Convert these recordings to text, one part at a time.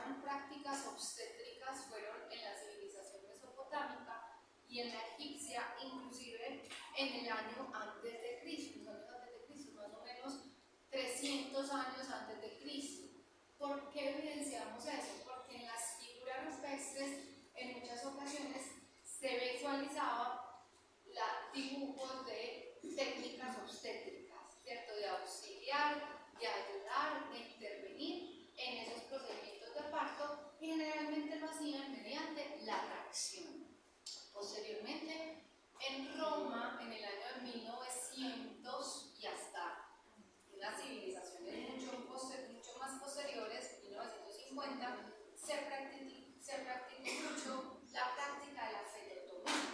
empezaron prácticas obstétricas fueron en la civilización mesopotámica y en la egipcia, inclusive en el año antes de Cristo, más o menos 300 años antes de Cristo. ¿Por qué evidenciamos eso? Porque en las figuras rupestres en muchas ocasiones se visualizaba dibujos de técnicas obstétricas, ¿cierto? De auxiliar, de ayudar, de intervenir en esos procedimientos de parto, y generalmente lo hacían mediante la tracción. Posteriormente, en Roma, en el año de 1900 y hasta unas civilizaciones mucho más posteriores, 1950, se practicó mucho la práctica de la fetotomía.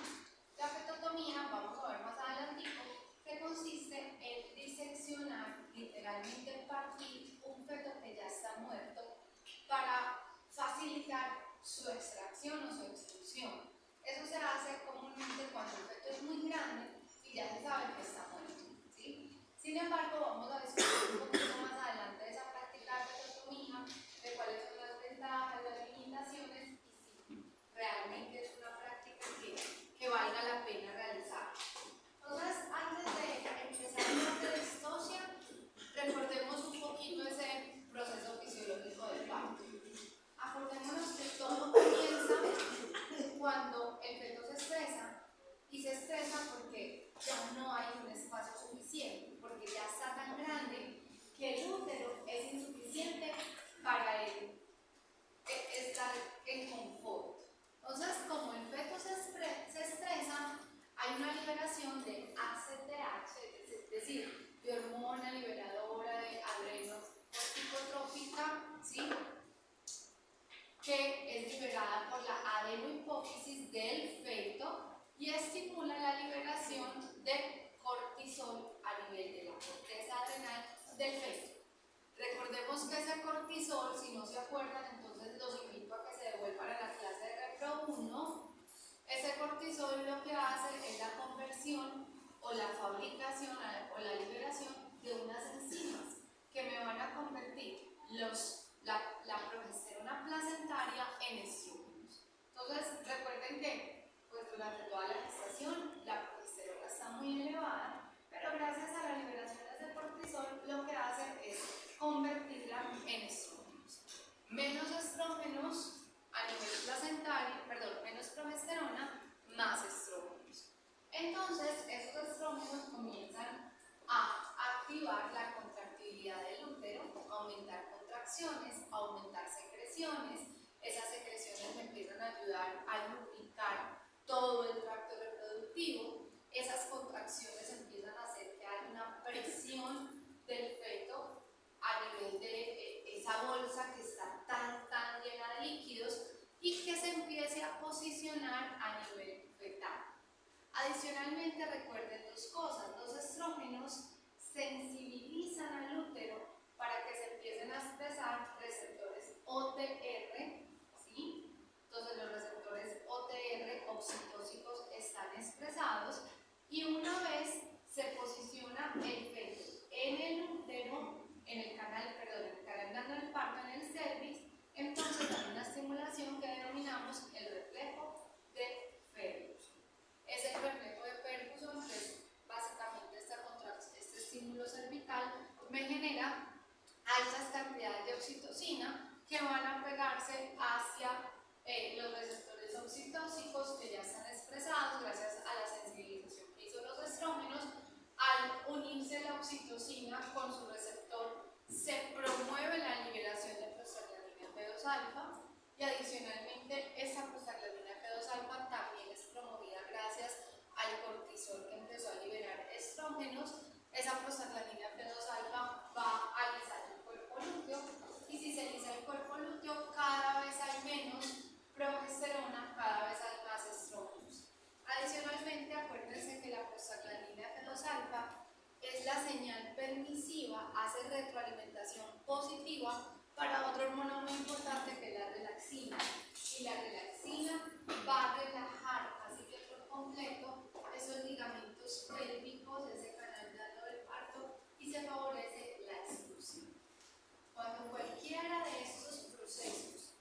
La fetotomía, vamos a ver más adelantico, que consiste en diseccionar, literalmente partir un feto que ya está muerto para facilitar su extracción o su expulsión. Eso se hace comúnmente cuando el feto es muy grande y ya se sabe que está muerto, ¿sí? Sin embargo, vamos a discutir un poquito más adelante de esa práctica de fetotomía, de cuáles son las ventajas, las limitaciones y si realmente es una práctica que valga la pena realizar. Entonces, antes de empezar a hablar de distocia, recordemos un poquito ese proceso fisiológico del parto. Acordémonos que todo comienza cuando el feto se estresa, y se estresa porque ya no hay un espacio suficiente, porque ya está tan grande que el útero es insuficiente para estar en confort. Entonces, como el feto se estresa, hay una liberación de ACTH, es decir, de hormona liberadora de adrenocorticotrópica, ¿sí?, que es liberada por la adenohipófisis del feto y estimula la liberación de cortisol a nivel de la corteza adrenal del feto. Recordemos que ese cortisol, si no se acuerdan, entonces los invito a que se devuelvan a la clase de Repro 1. Ese cortisol lo que hace es la conversión o la fabricación o la liberación de unas enzimas que me van a convertir la progesterona placentaria en estrógenos. Entonces, recuerden que pues, durante toda la gestación la progesterona está muy elevada, pero gracias a la liberación de ese cortisol lo que hace es convertirla en estrógenos. Menos estrógenos a nivel placentario, menos progesterona, más estrógenos. Entonces, esos estrógenos comienzan a activar la contractibilidad del útero, aumentar contracciones, aumentar secreciones. Esas secreciones me empiezan a ayudar a lubricar todo el tracto reproductivo. Esas contracciones empiezan a hacer que haya una presión del feto a nivel de esa bolsa que está tan llena de líquidos y que se empiece a posicionar a nivel fetal. Adicionalmente, recuerden dos cosas: los estrógenos sensibilizan al útero para que se empiecen a expresar receptores OTR, ¿sí? Entonces los receptores OTR oxitóxicos están expresados y una vez se posiciona el feto en el útero, en el canal blando del parto, en el cervix, entonces hay una estimulación que denominamos el reflejo de Ferguson. Es el reflejo de Ferguson, que es básicamente este estímulo cervical, me genera altas cantidades de oxitocina que van a pegarse hacia los receptores oxitóxicos que ya están expresados gracias a la sensibilización que hizo los estrógenos. Al unirse la oxitocina con su receptor, se promueve la liberación de prostaglandina P2 alfa y adicionalmente esa prostaglandina P2 alfa también es promovida gracias al cortisol que empezó a liberar estrógenos. Esa prostaglandina P2 alfa va a alisar el cuerpo lúteo y si se alisa el cuerpo lúteo cada vez hay menos progesterona, cada vez hay más estrógenos. Adicionalmente, acuérdense que la prostaglandina P2 alfa es la señal permisiva, hace retroalimentación positiva para otra hormona muy importante que es la relaxina. Y la relaxina va a relajar casi que por completo esos ligamentos pélvicos, ese canal blando del parto, y se favorece la expulsión. Cuando cualquiera de estos procesos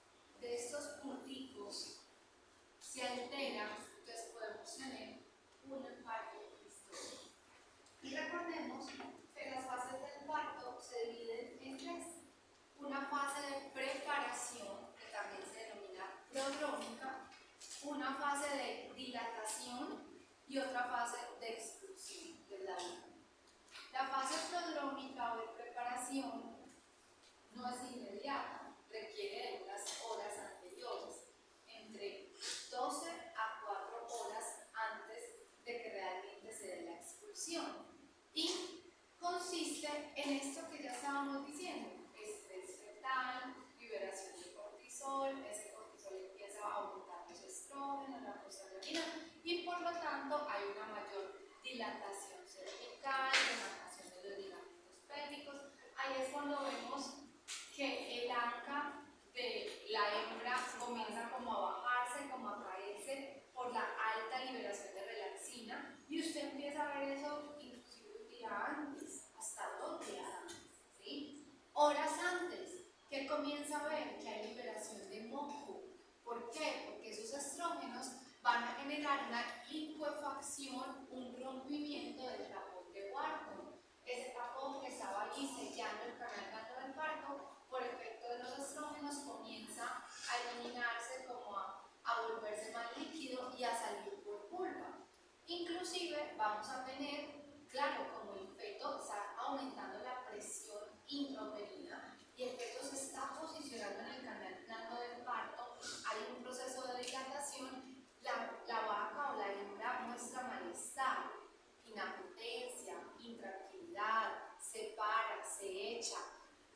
no es inmediata, requiere de unas horas anteriores, entre 12 a 4 horas antes de que realmente se dé la expulsión. Y consiste en esto que ya estábamos diciendo: estrés fetal, liberación de cortisol, ese cortisol empieza a aumentar los estrógenos, la prostaglandina, y por lo tanto hay una mayor dilatación cervical, relajación de los ligamentos pélvicos. Ahí es cuando vemos que el anca de la hembra comienza como a bajarse, como a caerse por la alta liberación de relaxina, y usted empieza a ver eso inclusive un día antes, hasta 2 días antes, ¿sí? Horas antes, que comienza a ver que hay liberación de moco. ¿Por qué? Porque esos estrógenos van a generar una licuefacción, un rompimiento del tapón de Wharton. Ese tapón que estaba allí sellando el canal ganado del parto, por efecto de los estrógenos, comienza a eliminarse, como a volverse más líquido y a salir por pulpa. Inclusive vamos a tener, claro, como el feto está aumentando la presión intrauterina y el feto se está posicionando en el canal blando del parto, hay un proceso de dilatación, la vaca o la hembra muestra malestar, inapetencia, intranquilidad, se para, se echa,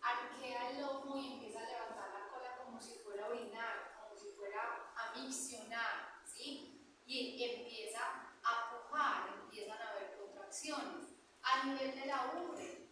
arquea el lomo y empieza a levantar la cola como si fuera a orinar, como si fuera a miccionar, ¿sí? Y empieza a pujar, empiezan a haber contracciones. A nivel de la ubre,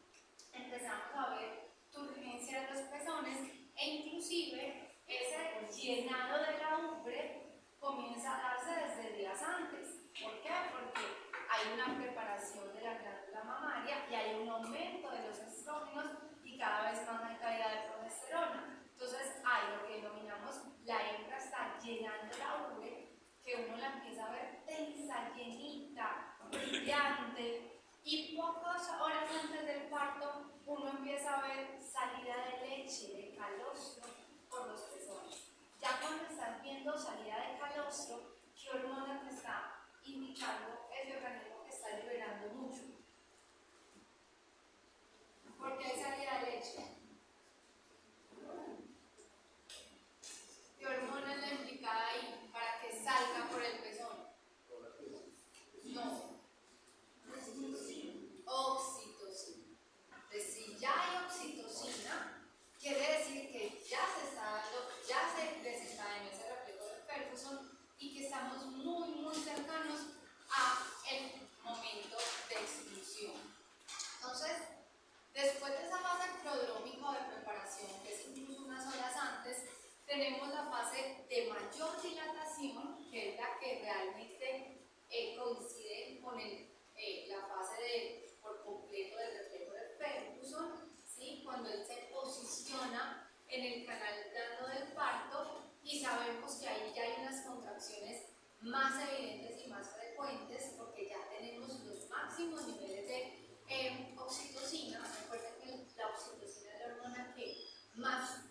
empezamos a ver turgencia de los pezones e inclusive ese llenado de la ubre comienza a darse desde días antes. ¿Por qué? Porque hay una preparación de la glándula mamaria y hay un aumento de los estrógenos y cada vez más hay caída de progesterona. Entonces hay lo que denominamos la hembra está llenando la ubre, que uno la empieza a ver tensa, llenita, brillante, y pocas horas antes del parto uno empieza a ver salida de leche, de calostro por los pezones. Ya cuando estás viendo salida de calostro, ¿qué hormona te está indicando ese organismo que está liberando mucho? ¿Por qué hay salida de leche? ¿Qué hormona es la implicada ahí para que salga por el pezón? No. Oxitocina. Entonces, si ya hay oxitocina, quiere decir que ya se está dando, ya se desencadena ese reflejo de Ferguson y que estamos muy cercanos a el momento de expulsión. Entonces, después de esa fase prodrómica o de preparación, que es incluso unas horas antes, tenemos la fase de mayor dilatación, que es la que realmente coincide con la fase de por completo del reflejo de Ferguson, ¿sí? Cuando él se posiciona en el canal blando del parto y sabemos que ahí ya hay unas contracciones más evidentes y más frecuentes porque ya tenemos los máximos niveles de oxitocina. Recuerden que la oxitocina es la hormona que más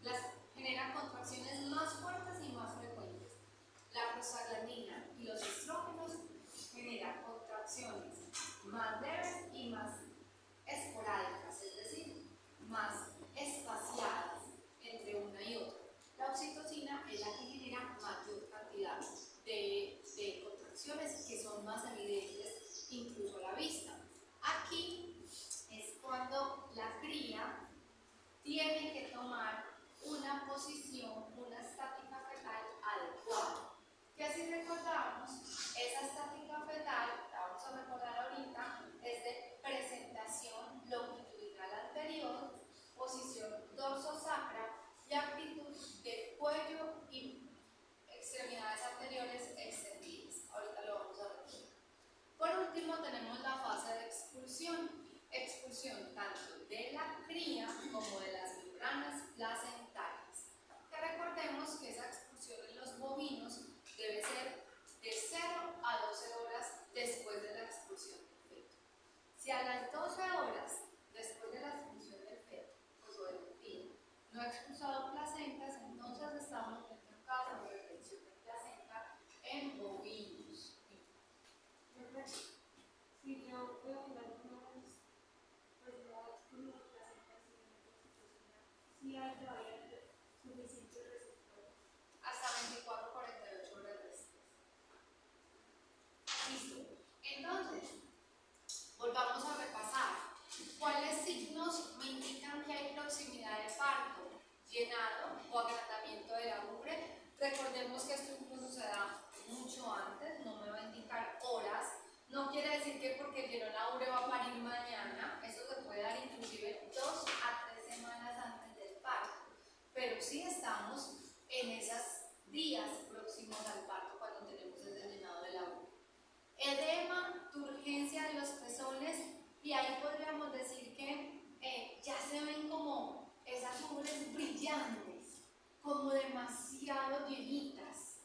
las genera contracciones más fuertes y más frecuentes. La prostaglandina y los estrógenos generan contracciones más leves y más esporádicas, es decir, más espaciadas entre una y otra. La oxitocina es la que genera mayor cantidad de contracciones que son más evidentes incluso a la vista. Aquí es cuando la cría tiene que tomar una posición, una estática fetal adecuada. Que si recordamos, esa estática fetal, la vamos a recordar ahorita, es de presentación longitudinal anterior, posición dorsosacra y actitud de cuello y extremidades anteriores extendidas. Ahorita lo vamos a ver. Por último, tenemos la fase de expulsión. Expulsión tanto de la cría como de las membranas placentarias. Que recordemos que esa expulsión en los bovinos debe ser de 0 a 12 o agrandamiento de la ubre. Recordemos que esto incluso se da mucho antes, no me va a indicar horas. No quiere decir que porque el llenó la ubre va a parir mañana, eso se puede dar inclusive 2 a 3 semanas antes del parto. Pero sí estamos en esos días próximos al parto cuando tenemos ese llenado de la ubre. Edema, turgencia de los pezones, y ahí podríamos decir que ya se ven como esas ubres brillantes, como demasiado llenitas.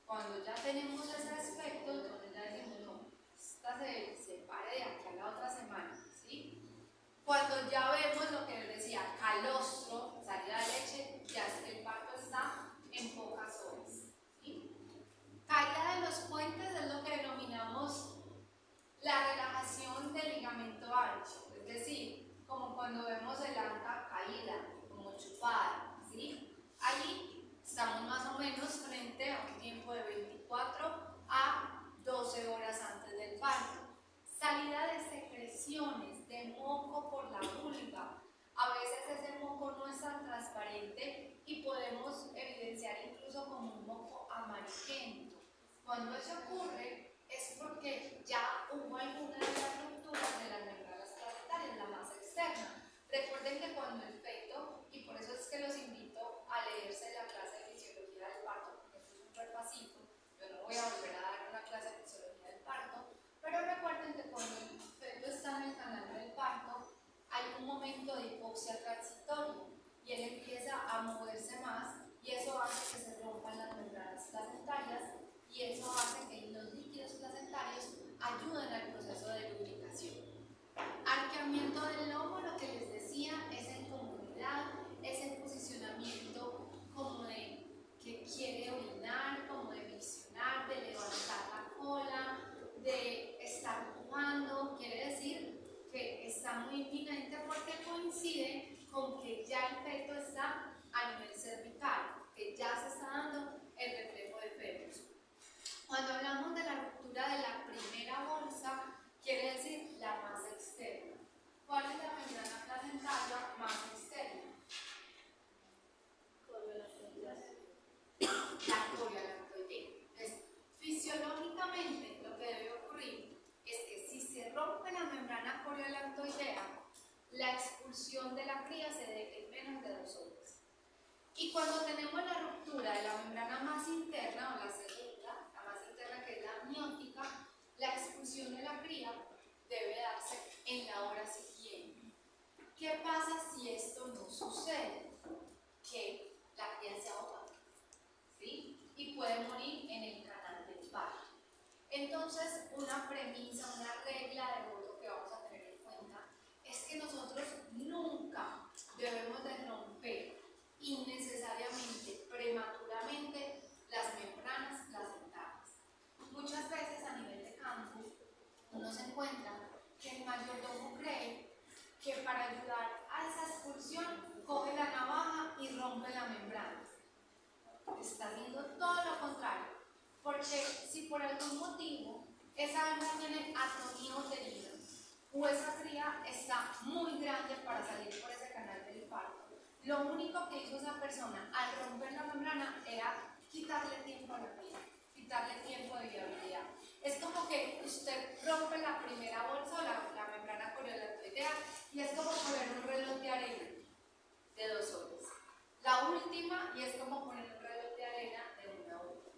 Cuando ya tenemos ese aspecto, entonces ya decimos, no, esta se pare de aquí a la otra semana, ¿sí? Cuando ya vemos lo que les decía, calostro, salida de leche, ya es que el parto está en pocas horas, ¿sí? Caída de los puentes es lo que denominamos la relajación del ligamento ancho, es decir, como cuando vemos el anca caída, como chupada, ¿sí? Allí estamos más o menos frente a un tiempo de 24 a 12 horas antes del parto. Salida de secreciones, de moco por la vulva. A veces ese moco no es tan transparente y podemos evidenciar incluso como un moco amarillento. Cuando eso ocurre es porque ya hubo alguna de las rupturas de las membranas placentarias, la más externa. Recuerden que cuando el feto, y por eso es que los invito a leerse la clase de fisiología del parto, porque esto es un repasito, yo no voy a volver a dar una clase de fisiología del parto, pero recuerden que cuando el feto está en el canal del parto, hay un momento de hipoxia transitoria y él empieza a moverse más y eso hace que se rompan las membranas placentarias y eso hace que los líquidos placentarios ayuden al proceso de lubricación. Arqueamiento del lomo, lo que les decía, esa incomodidad, ese posicionamiento como de que quiere orinar, como de miccionar, de levantar la cola, de estar pujando, quiere decir que está muy imminente porque coincide con que ya el feto está a nivel cervical, que ya se está dando el reflejo de fetos. Cuando hablamos de la ruptura de la primera bolsa, quiere decir la más externa. ¿Cuál es la membrana placentaria más externa? La coriolactoidea. Entonces, fisiológicamente lo que debe ocurrir es que si se rompe la membrana coriolactoidea, la expulsión de la cría se dé en menos de 2 horas. Y cuando tenemos la ruptura de la membrana más interna, o la segunda, la más interna que es la amniótica, la expulsión de la cría debe darse en la hora siguiente. ¿Qué pasa si esto no sucede? Que la cría se ahoga, ¿sí? Y puede morir en el canal del parto. Entonces, una premisa, una regla de oro que vamos a tener en cuenta es que nosotros nunca debemos de romper innecesariamente, prematuramente, las membranas placentarias. Muchas veces a nivel de campo uno se encuentra que el mayordomo cree que para ayudar a esa expulsión coge la navaja y rompe la membrana. Está haciendo todo lo contrario, porque si por algún motivo esa hembra tiene atonía uterina o esa cría está muy grande para salir por ese canal del parto, lo único que hizo esa persona al romper la membrana era quitarle tiempo a la cría, quitarle tiempo de viabilidad. Es como que usted rompe la primera bolsa o la membrana coriolactoidea y es como poner un reloj de arena de 2 horas. La última y es como poner un reloj de arena de 1 hora.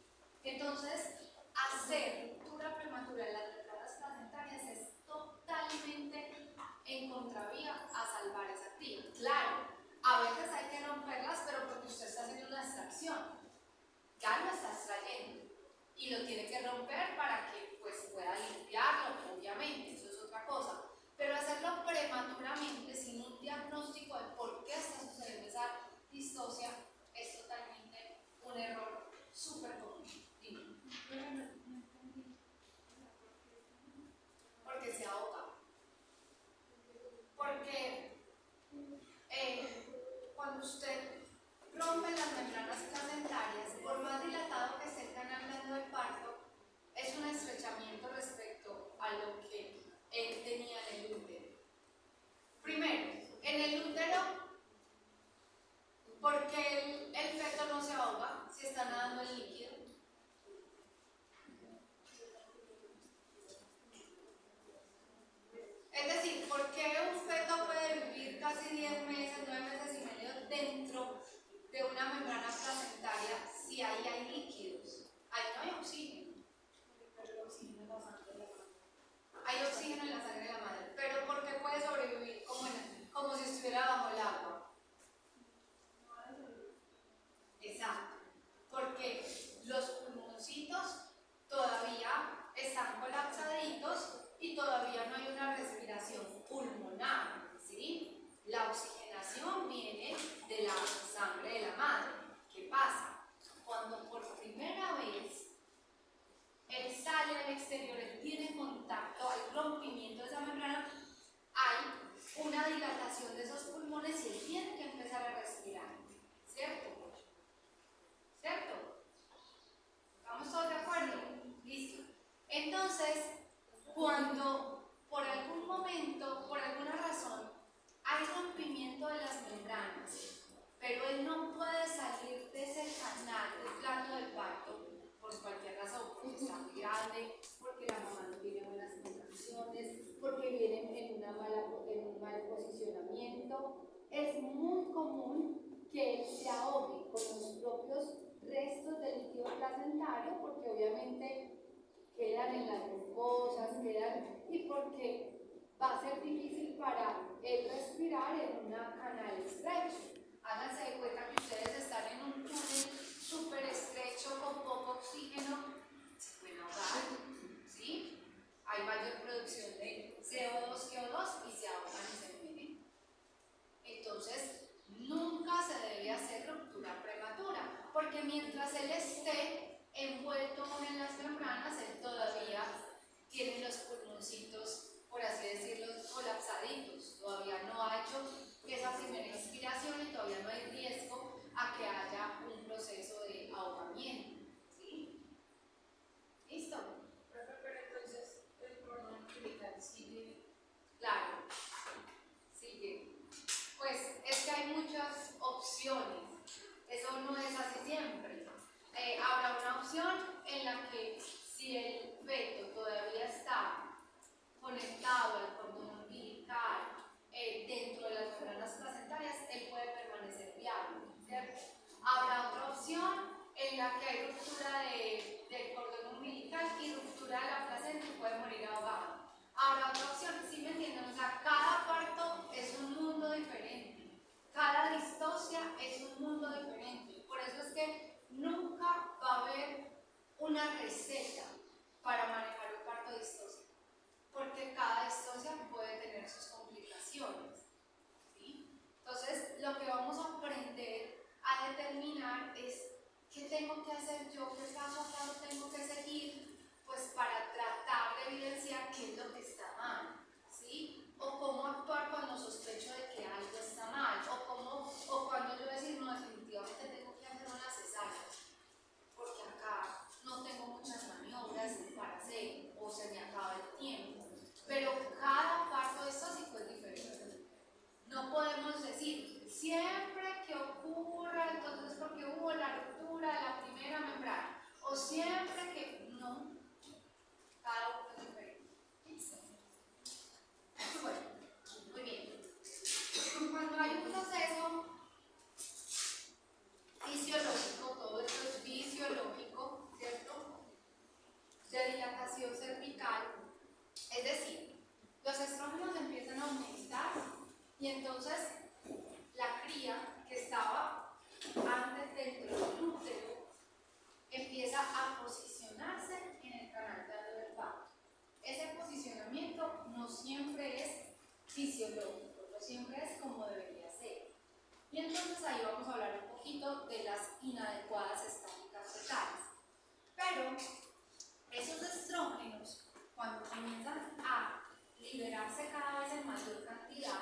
Entonces, hacer ruptura prematura en las membranas placentarias es totalmente en contravía a salvar esa cría. Claro, a veces hay que romperlas, pero porque usted está haciendo una extracción, ya lo está extrayendo y lo tiene que romper para que pues, pueda limpiarlo, obviamente, eso es otra cosa. Pero hacerlo prematuramente, sin un diagnóstico de por qué está sucediendo esa distocia, es totalmente un error súper común. Porque se ahoga. Porque cuando usted rompe las membranas placentarias, por más dilatado que esté el canal blando del parto, es un estrechamiento respecto a lo que él tenía en el útero. Primero, en el útero, porque el feto dilatación viene de la sangre de la madre. ¿Qué pasa? Cuando por primera vez él sale al exterior, él tiene contacto, hay rompimiento de esa membrana, hay una dilatación de esos pulmones y él tiene que empezar a respirar. ¿Cierto? ¿Cierto? ¿Estamos todos de acuerdo? Listo. Entonces, cuando por algún momento, por alguna razón, hay rompimiento de las membranas, pero él no puede salir de ese canal del plato del parto por cualquier razón, porque está muy grande, porque la mamá no tiene buenas contracciones, porque viene en un mal posicionamiento. Es muy común que él se ahogue con los propios restos del líquido placentario, porque obviamente quedan en las mucosas, y porque va a ser difícil para él respirar en un canal estrecho. Háganse de cuenta que ustedes están en un túnel súper estrecho con poco oxígeno, se pueden ahogar, ¿sí? Hay mayor producción de CO2 y se ahogan y se mueren. Entonces, nunca se debe hacer ruptura prematura, porque mientras él esté envuelto en las membranas, él todavía tiene los pulmoncitos, por así decirlo, colapsaditos. Todavía no ha hecho esa primera inspiración y todavía no hay riesgo a que haya un proceso de ahogamiento. ¿Sí? ¿Listo? Profe, pero entonces el cordón umbilical sigue. Claro, sigue. Pues es que hay muchas opciones. Eso no es así siempre. Habrá una opción en la que si el feto todavía está conectado al cordón umbilical dentro de las membranas placentarias, él puede permanecer viable, ¿cierto? Habrá otra opción en la que hay ruptura del cordón umbilical y ruptura de la placenta y puede morir ahogado. Habrá otra opción, ¿sí me entienden? O sea, cada parto es un mundo diferente, cada distocia es un mundo diferente. Por eso es que nunca va a haber una receta para manejar un parto distóxico, porque cada distocia puede tener sus complicaciones, ¿sí? Entonces, lo que vamos a aprender a determinar es qué tengo que hacer yo, qué paso a paso tengo que seguir, pues para tratar de evidenciar qué es lo que está mal, ¿sí? O cómo actuar cuando sospecho de que algo está mal, o cuando yo decir, no, definitivamente tengo que hacer una cesárea, porque acá no tengo muchas maniobras para hacer, o se me acaba el tiempo. Pero cada parto distóxico es diferente. No podemos decir, siempre que ocurra, entonces porque hubo la ruptura de la primera membrana, o siempre que no, cada uno es diferente. Bueno, muy bien. Cuando hay un proceso fisiológico, todo esto es fisiológico, ¿cierto? De dilatación cervical, es decir, los estrógenos empiezan a aumentar y entonces la cría que estaba antes dentro del útero empieza a posicionarse en el canal del parto. Ese posicionamiento no siempre es fisiológico, no siempre es como debería ser. Y entonces ahí vamos a hablar un poquito de las inadecuadas estáticas fetales. Pero esos estrógenos, cuando comienzan a liberarse cada vez en mayor cantidad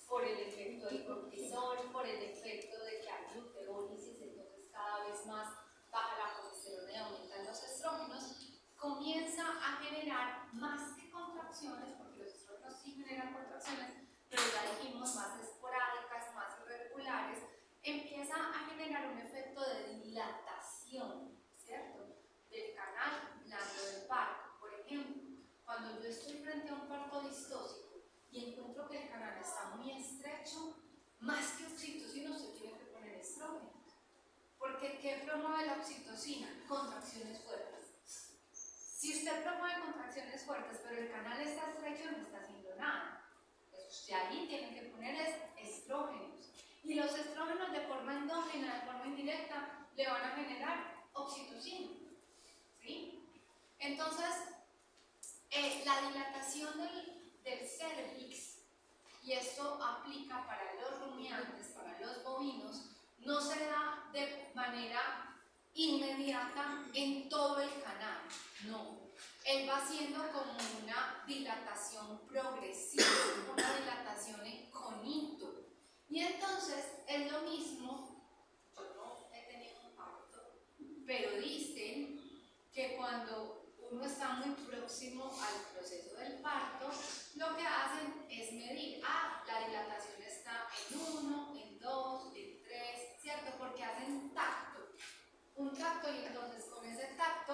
por el efecto del cortisol, por el efecto de que hay luteólisis, entonces cada vez más baja la progesterona y aumentan los estrógenos, comienza a generar más que contracciones, porque los estrógenos sí generan contracciones, pero ya dijimos más esporádicas, más irregulares, empieza a generar un efecto de dilatación, ¿cierto? Del canal blando del parto. Por ejemplo, cuando yo estoy frente a un parto distóxico y encuentro que el canal está muy estrecho, más que oxitocina se tiene que poner estrógeno. Porque ¿qué promueve la oxitocina? Contracciones fuertes. Si usted promueve contracciones fuertes, pero el canal está estrecho, no está haciendo nada. Entonces usted ahí tiene que poner estrógenos. Y los estrógenos de forma endógena, de forma indirecta, le van a generar oxitocina. ¿Sí? Entonces, la dilatación del cervix, y esto aplica para los rumiantes, manera inmediata en todo el canal. No, él va haciendo como una dilatación progresiva, una dilatación en conito. Y entonces es lo mismo, yo no he tenido un parto, pero dicen que cuando uno está muy próximo al proceso del parto, lo que hacen es medir, la dilatación está en 1, en 2, en 3, ¿cierto? Porque hacen un tacto, y entonces con ese tacto,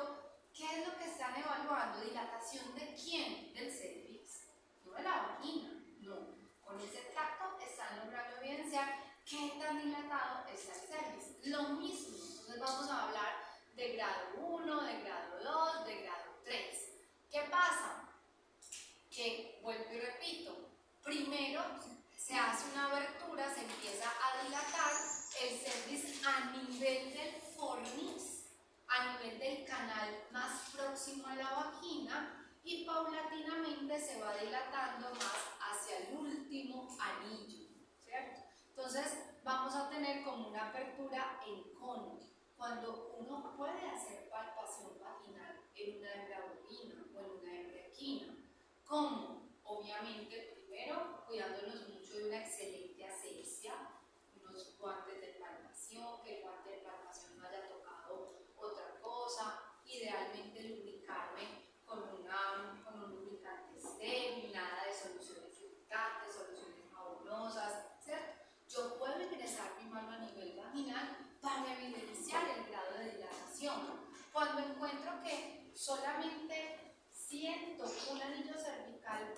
¿qué es lo que están evaluando? ¿Dilatación de quién? Del cervix, no de la vagina, no. Con ese tacto están logrando evidenciar qué tan dilatado está el cervix. Lo mismo, entonces vamos a hablar de grado 1, de grado 2, de grado 3. ¿Qué pasa? Que, vuelvo y repito, primero se hace una abertura, se empieza a dilatar el cervix a nivel del fornix, a nivel del canal más próximo a la vagina, y paulatinamente se va dilatando más hacia el último anillo, ¿cierto? Entonces vamos a tener como una apertura en cono. Cuando uno puede hacer palpación vaginal en una hembra bovina o en una hembra equina, ¿cómo? Obviamente, primero, cuidándonos mucho de una excelente asepsia, unos guantes de palpación, que el guante de palpación no haya tocado otra cosa, idealmente lubricarme con un lubricante estéril, nada de soluciones irritantes, soluciones jabonosas, ¿cierto? Yo puedo ingresar mi mano a nivel vaginal para evidenciar el grado de dilatación. Cuando encuentro que solamente siento un anillo cervical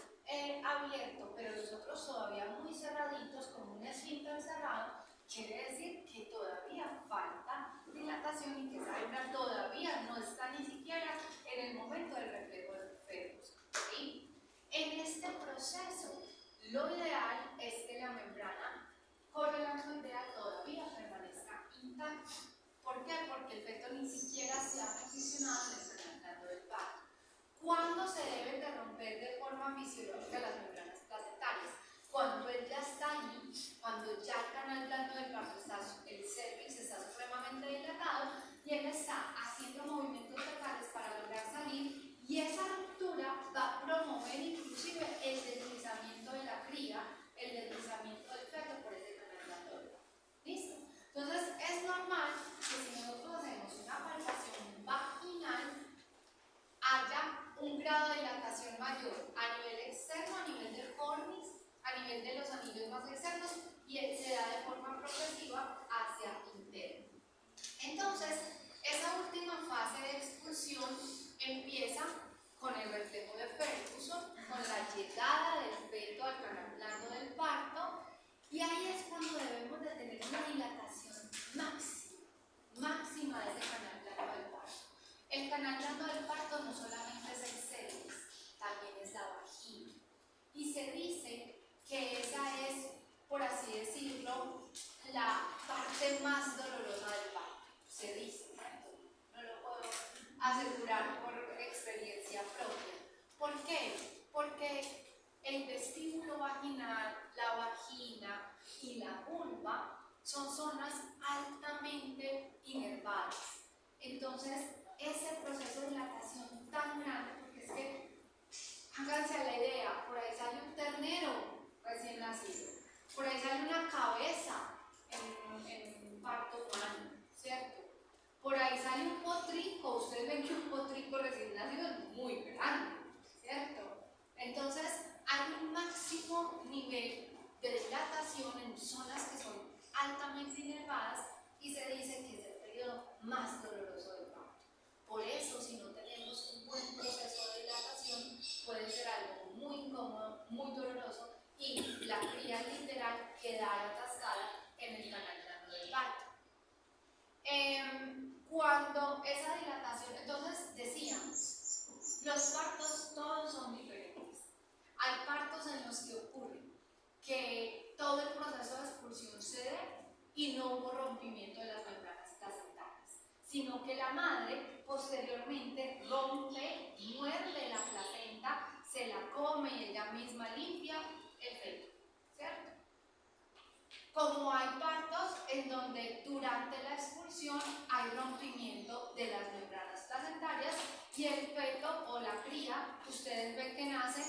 abierto, pero los otros todavía muy cerraditos, como un esfínter cerrado, quiere decir que todavía falta dilatación y que esa hembra todavía no está ni siquiera en el momento del reflejo de los fetos, ¿sí? En este proceso, lo ideal es que la membrana corolandoidea todavía permanezca intacta. ¿Por qué? Porque el feto ni siquiera se ha posicionado en el canal blando del parto. ¿Cuándo se deben de romper de forma fisiológica las membranas placentarias? Cuando él ya está ahí, cuando ya el canal blando del parto está, el cervix está supremamente dilatado y él está haciendo movimientos fetales para lograr salir, y esa ruptura va a promover inclusive el deslizamiento de la cría, el deslizamiento del feto por ese canal blando del parto. ¿Listo? Entonces es normal que si nosotros hacemos una palpación vaginal haya un grado de dilatación mayor a nivel externo, a nivel del fornix, a nivel de los anillos más externos, y se da de forma progresiva hacia interno. Entonces, esa última fase de expulsión empieza con el reflejo de Ferguson, con la llegada del feto al canal blando del parto, y ahí es cuando debemos de tener una dilatación máxima de ese canal blando del parto. El canal blando del parto no solamente es el cervix, también es la vagina. Y se dice que esa es, por así decirlo, la parte más dolorosa del parto. Se dice, ¿cierto? No lo puedo asegurar por experiencia propia. ¿Por qué? Porque el vestíbulo vaginal, la vagina y la vulva son zonas altamente inervadas. Entonces, ese proceso de dilatación tan grande, porque es que, háganse a la idea, por ahí sale un ternero recién nacido, por ahí sale una cabeza en un parto humano, ¿cierto? Por ahí sale un potrico, ustedes ven que un potrico recién nacido es muy grande, ¿cierto? Entonces, hay un máximo nivel de dilatación en zonas que son altamente inervadas y se dice que es el periodo más doloroso del parto. Por eso, si no tenemos un buen proceso de dilatación, puede ser algo muy incómodo, muy doloroso, y la cría literal quedar atascada en el canal blando del parto. Cuando esa dilatación, entonces decíamos, los partos todos son diferentes. Hay partos en los que ocurre que todo el proceso de expulsión se dé y no hubo rompimiento de las membranas placentarias, sino que la madre posteriormente rompe, muerde la placenta, se la come y ella misma limpia el feto, ¿cierto? Como hay partos en donde durante la expulsión hay rompimiento de las membranas placentarias y el feto o la cría, ustedes ven que nace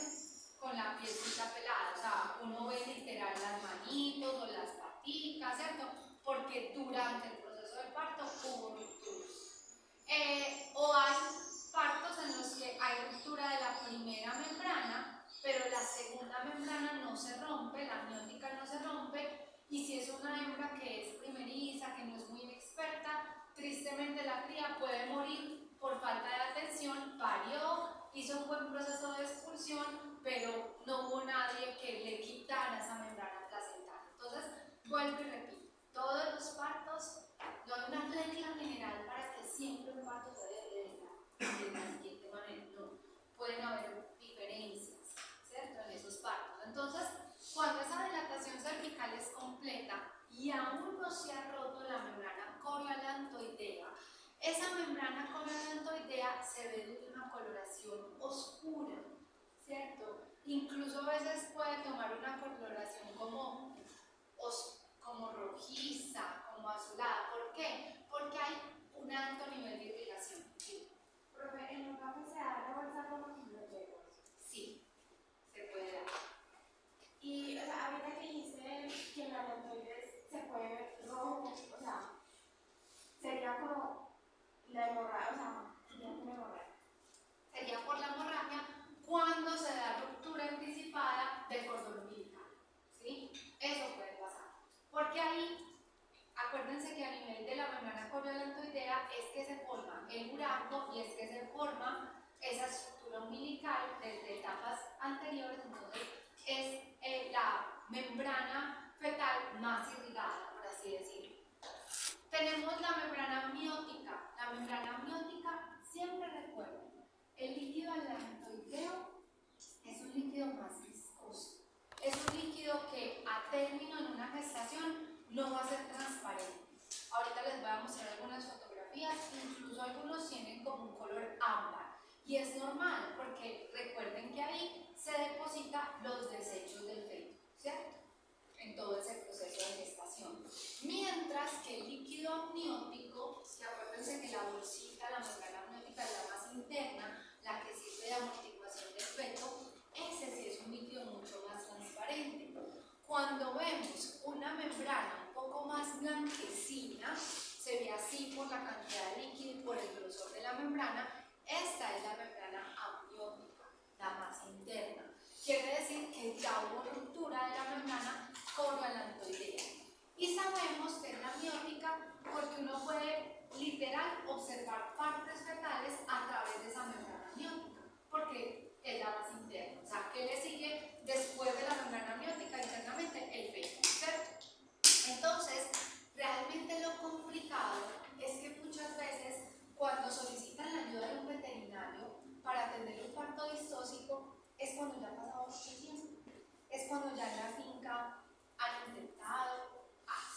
con la pielcita pelada, o sea, uno ve literal las manitos o las paticas, ¿cierto? Porque durante el proceso del parto hubo rupturas. O hay partos en los que hay ruptura de la primera membrana, pero la segunda membrana no se rompe, la amniótica no se rompe, y si es una hembra que es primeriza, que no es muy experta, tristemente la cría puede morir por falta de atención, parió, hizo un buen proceso de expulsión, pero no hubo nadie que le quitara esa membrana placentaria. Entonces, vuelvo y repito, todos los partos, no hay una regla general para que siempre un parto se dé de la siguiente manera, no, pueden haber diferencias, ¿cierto? En esos partos. Entonces, cuando esa dilatación cervical es completa y aún no se ha roto la membrana coriolantoidea, esa membrana coriolantoidea se ve de una coloración oscura, ¿cierto? Incluso a veces puede tomar una coloración como rojiza, como azulada. ¿Por qué? Porque hay un alto nivel de irrigación. Profe, en los cafés se da la bolsa como en los huevos. Sí, se puede dar. Y, o sea, ahorita que dice que la lactoides se puede ver rojo, o sea, sería como la hemorragia, o sea, sería una hemorragia. Sería por la hemorragia cuando se da ruptura anticipada del cordón umbilical, ¿sí? Eso puede pasar. Porque ahí, acuérdense que a nivel de la membrana coriolantoidea es que se forma el buraco y es que se forma esa estructura umbilical desde etapas anteriores, entonces es la membrana fetal más irrigada, por así decirlo. Tenemos la membrana amniótica. La membrana amniótica, siempre recuerden, el líquido alantoideo es un líquido más viscoso. Es un líquido que a término en una gestación no va a ser transparente. Ahorita les voy a mostrar algunas fotografías, incluso algunos tienen como un color ámbar. Y es normal, porque recuerden que ahí se depositan los desechos del feto, ¿cierto? En todo ese proceso de gestación. Mientras que el líquido amniótico, que acuérdense que la bolsita, la membrana amniótica es la más interna, la que sirve de amortiguación del feto, ese sí es un líquido mucho más transparente. Cuando vemos una membrana un poco más blanquecina, se ve así por la cantidad de líquido y por el grosor de la membrana, esta es la membrana amniótica, la más interna. Quiere decir que ya hubo ruptura de la membrana coriolantoidea. Y sabemos que es la amniótica porque uno puede literal observar partes fetales a través de esa membrana amniótica, porque es la más interna. O sea, ¿qué le sigue después de la membrana amniótica internamente? El feto, ¿cierto? Entonces, realmente lo complicado es que muchas veces cuando solicitan la ayuda de un veterinario para atender un parto distóxico es cuando ya ha pasado mucho tiempo, es cuando ya en la finca han intentado,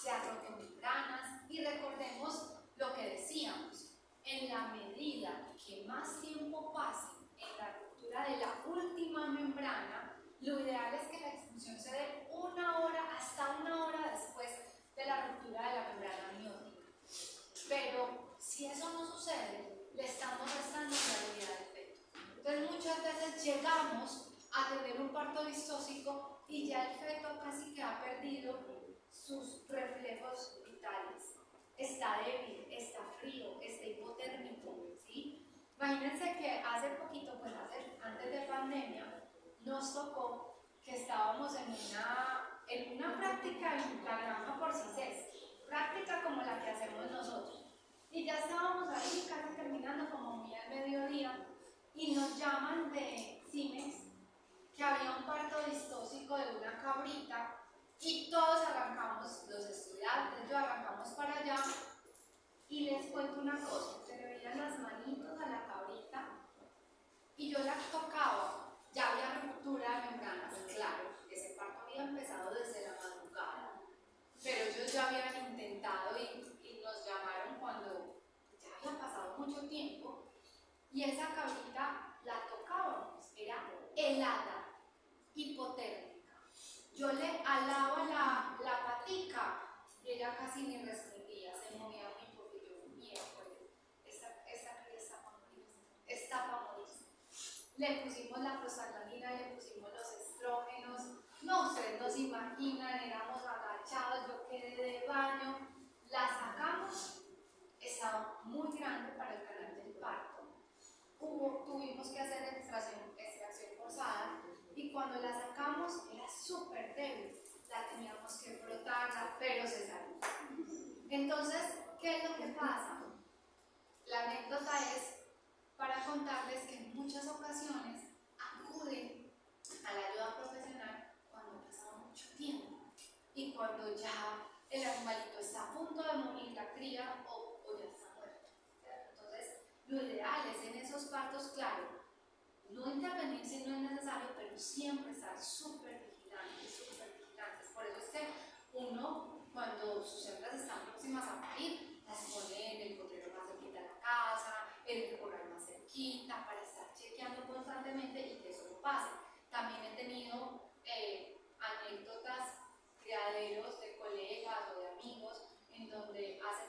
se han roto membranas y recordemos lo que decíamos, en la medida que más tiempo pase en la ruptura de la última membrana, lo ideal es que la expulsión se dé hasta una hora después de la ruptura de la membrana amniótica. Pero si eso no sucede, le estamos restando la vida del feto. Entonces muchas veces llegamos a tener un parto distóxico y ya el feto casi que ha perdido sus reflejos vitales. Está débil, está frío, está hipotérmico, ¿sí? Imagínense que hace poquito, pues antes de pandemia, nos tocó que estábamos en una práctica en la granja por CICES, práctica como la que hacemos nosotros. Y ya estábamos ahí casi terminando como muy al mediodía y nos llaman de CIMEX que había un parto distóxico de una cabrita y todos arrancamos, los estudiantes, yo arrancamos para allá y les cuento una cosa, se le veían las manitos a la cabrita y yo la tocaba, ya había ruptura de membranas, claro, ese parto había empezado desde la madrugada, pero ellos ya habían intentado y nos llamaron cuando ya había pasado mucho tiempo y esa cabrita la tocábamos, era helada, hipotérmica. Yo le alaba la patica ella casi ni respondía, se movía muy poco y yo, miércoles, esta cría está para morir. Le pusimos la prostaglandina, le pusimos los estrógenos, no, ustedes no se imaginan, éramos agachados, yo quedé de baño, la sacamos, estaba muy grande para el canal del parto. Tuvimos que hacer extracción forzada y cuando la sacamos era súper débil, la teníamos que frotar, pero se salió. Entonces, ¿qué es lo que pasa? La anécdota es para contarles que en muchas ocasiones acuden a la ayuda profesional cuando ha pasado mucho tiempo y cuando ya el animalito está a punto de morir, la cría o ya está muerto. Entonces, lo ideal es en esos partos, claro, no intervenir si no es necesario, pero siempre estar súper vigilantes. Por eso es que uno, cuando sus hembras están próximas a parir, las pone en el potrero más cerquita de la casa, en el corral más cerquita, para estar chequeando constantemente y que eso no pase. También he tenido anécdotas, criaderos de colegas o de amigos, en donde por ejemplo, hace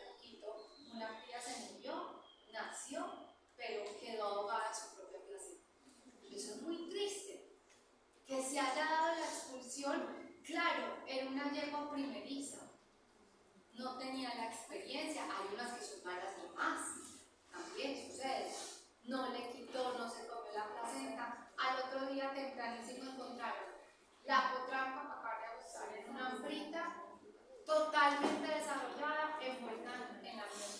poquito, una cría se murió, nació, pero quedó ahogada en su propia placenta. Eso es muy triste. Que se haya dado la expulsión, claro, era una yegua primeriza, no tenía la experiencia, hay unas que son malas y más, también sucede. No le quitó, no se comió la placenta, al otro día tempranísimo encontraron la potranca para acabar de buscar en una hambrita totalmente desarrollada, envuelta en la miel.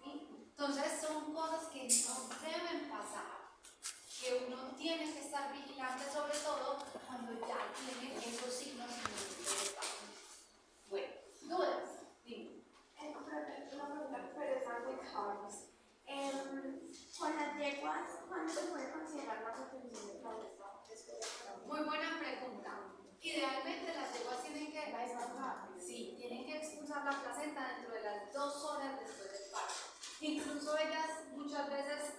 ¿Sí? Entonces son cosas que no deben pasar, que uno tiene que estar vigilante, sobre todo cuando ya tiene esos signos de parto. Bueno, dudas, dime. Una pregunta, pero es algo Carlos. Con las yeguas, ¿cuándo se puede considerar la suspensión de protesta después del parto? Muy buena pregunta. Idealmente las yeguas tienen que expulsar la placenta dentro de las 2 horas después del parto. Incluso ellas muchas veces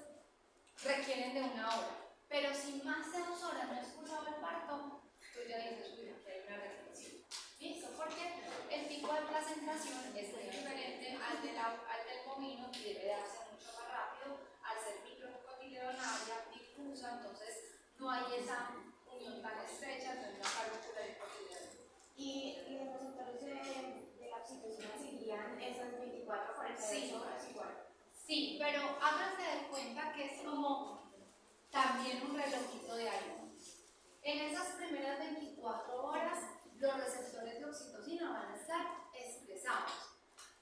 requieren de 1 hora. Pero si más de 2 horas no he expulsado el parto, tú ya dices, uy, aquí hay una retención. ¿Listo? Porque el tipo de placentación es muy diferente al del bovino y debe darse mucho más rápido, al ser microcotiledonaria, difusa, entonces no hay esa unión tan estrecha entre una válvula y cotiledón. Y los resultados de la oxitocina seguirían esas 24 a 48 horas igual. Sí, pero háganse de cuenta que es como también un relojito de algo. En esas primeras 24 horas, los receptores de oxitocina van a estar expresados.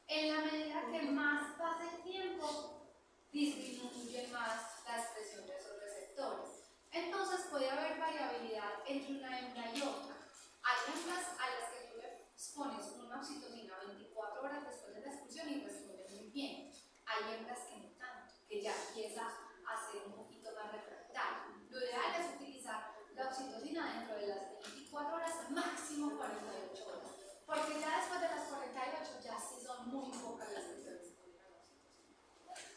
En la medida que más pase el tiempo, disminuye más la expresión de esos receptores. Entonces puede haber variabilidad entre una hembra y otra. Hay hembras a las que tú le pones una oxitocina 24 horas después de la expulsión y responden muy bien. Hay hembras que no tanto, que ya empieza a ser un poquito más refractario. Lo ideal es utilizar la oxitocina dentro de las 24 horas, máximo 48 horas. Porque ya después de las 48 ya sí son muy pocas las que se responden a la oxitocina.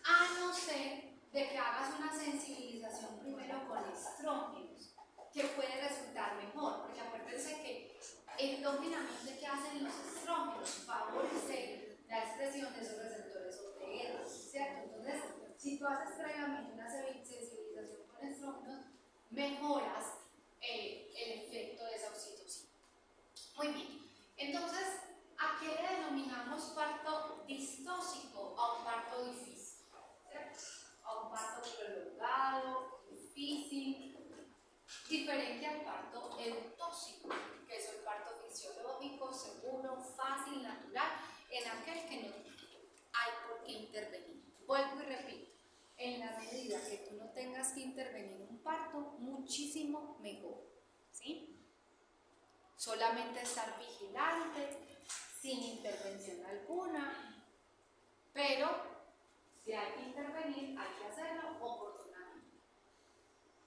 A no ser de que hagas una sensibilización primero con estrógenos, que puede resultar mejor, porque acuérdense que endógenamente, ¿qué hacen los estrógenos? Favorecer la expresión de esos receptores OTR, ¿cierto? Entonces, si tú haces previamente una sensibilización con estrógenos, mejoras el efecto de esa oxitocina. Muy bien, entonces, ¿a qué le denominamos parto distóxico? A un parto difícil, ¿cierto? A un parto prolongado, difícil, diferente al parto eutóxico, que es el parto fisiológico, seguro, fácil, natural, en aquel que no hay por qué intervenir. Vuelvo y repito, en la medida que tú no tengas que intervenir un parto, muchísimo mejor, ¿sí? Solamente estar vigilante, sin intervención alguna, pero si hay que intervenir, hay que hacerlo oportunamente.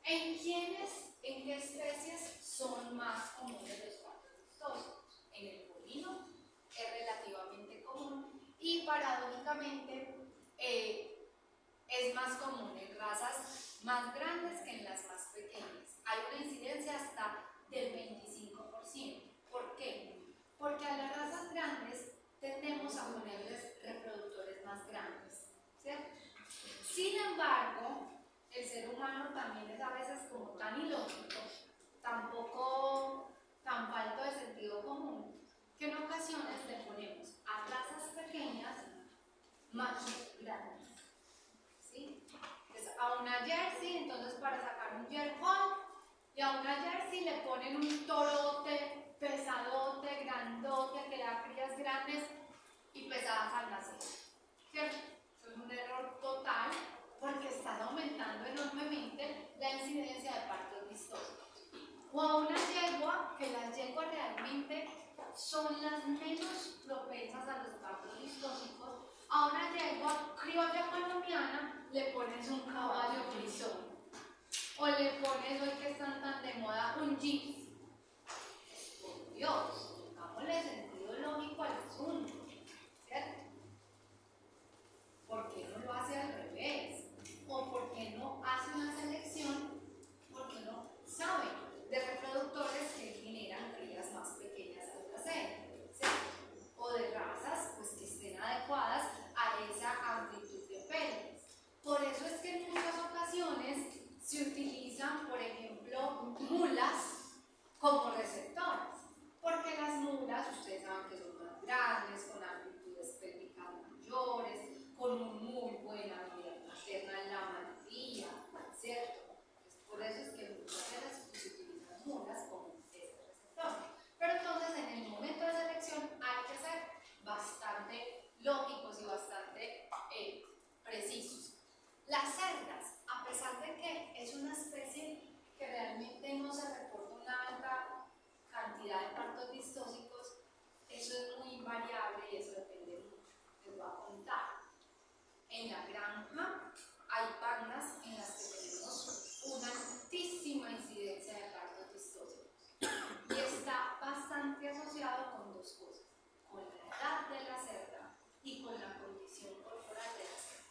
¿En qué especies son más comunes los partos distóxicos? En el bovino es relativamente común y paradójicamente es más común en razas más grandes que en las más pequeñas. Hay una incidencia hasta del 25%. ¿Por qué? Porque a las razas grandes embargo, el ser humano también es a veces como tan ilógico, tampoco tan falto de sentido común, que en ocasiones le ponemos a razas pequeñas machos grandes. ¿Sí? Entonces, a una jersey, entonces para sacar un yerbón, y a una jersey le ponen un torote pesadote, grandote, que da crías grandes y pesadas al nacer. ¿Cierto? Eso es un error total porque están aumentando enormemente la incidencia de partos vistosos. O a una yegua, que las yeguas realmente son las menos propensas a los partos distóxicos. A una yegua criolla colombiana le pones un caballo frisón. O le pones, hoy que están tan de moda, un jeep. Por Dios, dámosle sentido lógico al asunto, ¿cierto? ¿Por qué no lo hace al revés? ¿O por qué no hace una selección? Porque uno sabe de reproductores que generan crías más pequeñas al nacer, ¿cierto? O de razas pues, que estén adecuadas a esa amplitud de pelos. Por eso es que en muchas ocasiones se utilizan, por ejemplo, mulas como receptoras, porque las mulas, ustedes saben que son más grandes, con amplitudes pélvicas mayores, con una muy buena habilidad materna en la mayoría, ¿cierto? Pues por eso es que muchas veces se utilizan mulas como este receptor. Pero entonces, en el momento de selección hay que ser bastante lógicos y bastante precisos. Las cerdas, a pesar de que es una especie que realmente no se reporta una alta cantidad de partos distóxicos, eso es muy variable y eso depende mucho. Les voy a contar. En la granja hay bandas en las que tenemos una altísima incidencia de partos distóxicos y está bastante asociado con dos cosas, con la edad de la cerda y con la condición corporal de la cerda.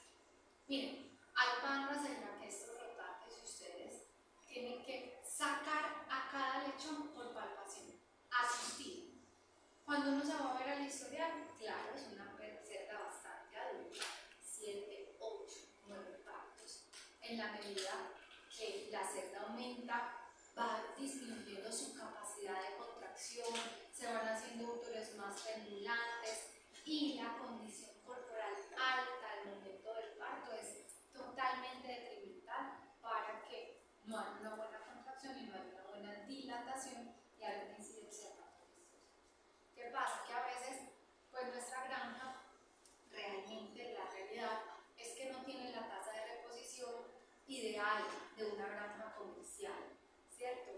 Miren, hay bandas en las que estos rotantes ustedes tienen que sacar a cada lechón por palpación, asistida. Cuando uno se va a ver al historial, claro, es una cerda bastante adulta, 7, 8, 9 partos. En la medida que la cerda aumenta, va disminuyendo su capacidad de contracción, se van haciendo úteros más pendulantes y la condición corporal alta al momento del parto es totalmente detrimental para que no haya una buena contracción y no haya una buena dilatación y haya una incidencia de parto vistoso. ¿Qué pasa? Que a veces, pues nuestra granja, realmente la realidad es que no tiene la tasa de reposición ideal de una granja comercial, ¿cierto?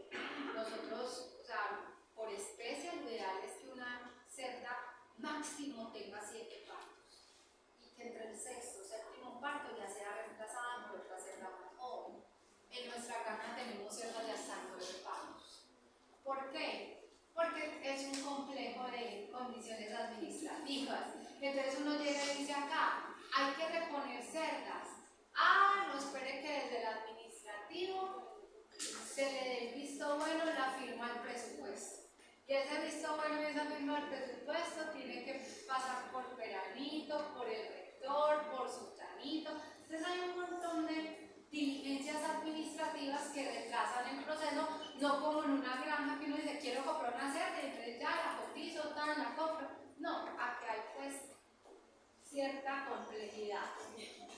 Nosotros, o sea, por especie, lo ideal es que una cerda máximo tenga 7 partos y que entre el sexto y séptimo parto ya sea reemplazada por otra cerda más joven. En nuestra granja tenemos cerdas de hasta 9 partos. ¿Por qué? Porque es un complejo de condiciones administrativas. Entonces uno llega y dice acá, hay que reponer cerdas. Ah, no espere que desde el administrativo se le dé el visto bueno, la firma al presupuesto. Y ese visto bueno y esa firma al presupuesto tiene que pasar por peranito, por el rector, por sultanito. Entonces hay un montón de diligencias administrativas que retrasan el proceso, no como en una granja que uno dice quiero comprar una cerda y entonces ya la cotizo, tal, la compro. No, aquí hay pues cierta complejidad.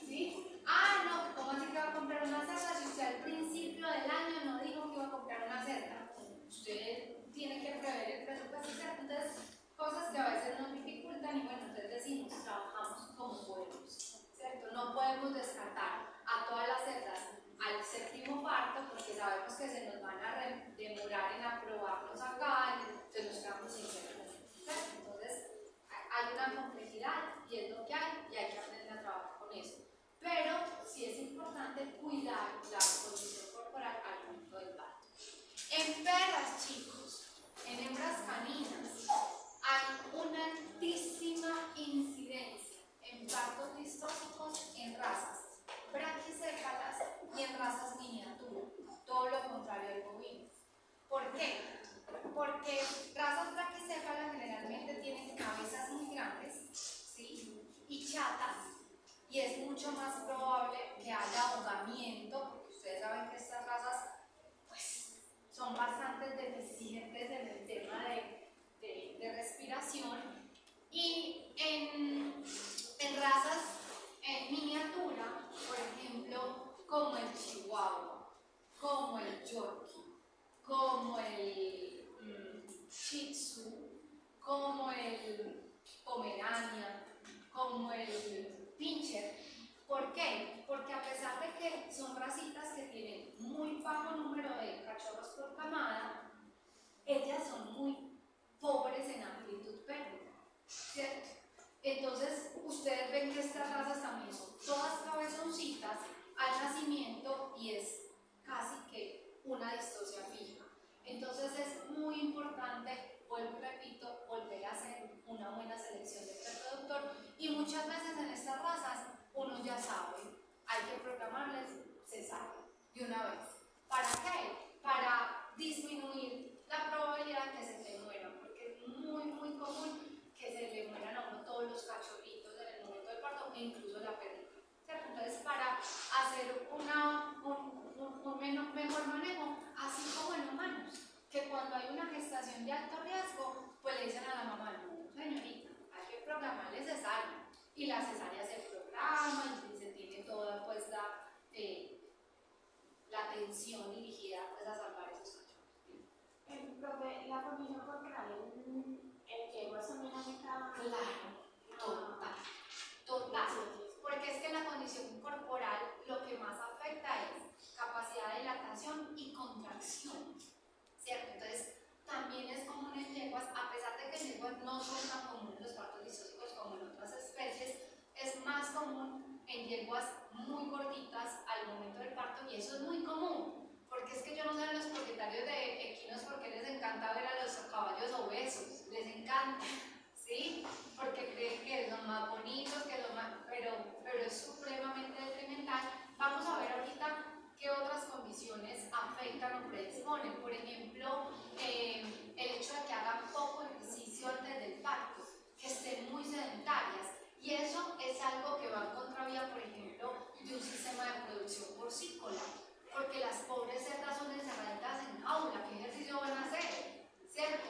¿Sí? Ah, no, ¿cómo así que va a comprar una cerda si usted al principio del año no dijo que iba a comprar una cerda? Usted tiene que prever el presupuesto, ¿cierto? Entonces, cosas que a veces nos dificultan y bueno, entonces decimos, trabajamos como podemos, ¿cierto? No podemos descartar a todas las cerdas al séptimo parto porque sabemos que se nos van a demorar en aprobarnos acá, entonces nos quedamos sin cerda, ¿cierto? Entonces, hay una complejidad y es lo que hay y hay que aprender a trabajar con eso. Pero sí es importante cuidar la condición corporal al momento del parto. En perras, chicos, en hembras caninas, hay una altísima incidencia en partos distóxicos en razas braquicéfalas y en razas miniatura, todo lo contrario al bovino. ¿Por qué? Porque razas braquicéfalas generalmente tienen cabezas muy grandes, ¿sí? Y chatas, y es mucho más probable que haya menor. Y en razas miniatura, por ejemplo, como el Chihuahua, como el Yorkie, como el Shih Tzu, como el Pomerania, como el Pinscher. ¿Por qué? Porque a pesar de que son racitas que tienen muy bajo número de cachorros por camada, ellas son muy pobres en amplitud pélvica, ¿cierto? Entonces, ustedes ven que estas razas también son todas cabezoncitas al nacimiento y es casi que una distosia fija. Entonces, es muy importante, vuelvo y repito, volver a hacer una buena selección de reproductor y muchas veces en estas razas uno ya sabe, hay que programarles cesárea de una vez. ¿Para qué? Para disminuir la probabilidad que se te mueran, porque es muy, muy común que se le mueran a uno todos los cachorritos en el momento del parto e incluso la perrita, ¿cierto? Entonces, para hacer un mejor manejo, así como en humanos, que cuando hay una gestación de alto riesgo, pues le dicen a la mamá, no, señorita, hay que programarle cesárea, y la cesárea se programa y se tiene toda pues la atención dirigida pues, a salvar esos cachorros. Profe, la condición corporal en yeguas también afecta. Claro, total. Porque es que la condición corporal lo que más afecta es capacidad de dilatación y contracción, ¿cierto? Entonces, también es común en yeguas, a pesar de que en yeguas no son tan comunes los partos distóxicos como en otras especies, es más común en yeguas muy gorditas al momento del parto y eso es muy común, porque es que yo no sé a los propietarios de equinos por qué les encanta ver a los caballos obesos, les encanta, ¿sí? Porque creen que son más bonitos, que son más, pero es supremamente detrimental. Vamos a ver ahorita qué otras condiciones afectan o predisponen. Por ejemplo, el hecho de que hagan poco ejercicio antes del parto, que estén muy sedentarias. Y eso es algo que va en contravía, por ejemplo, de un sistema de producción porcícola. Porque las pobres cerdas son encerradas en jaula. ¿Qué ejercicio van a hacer? ¿Cierto?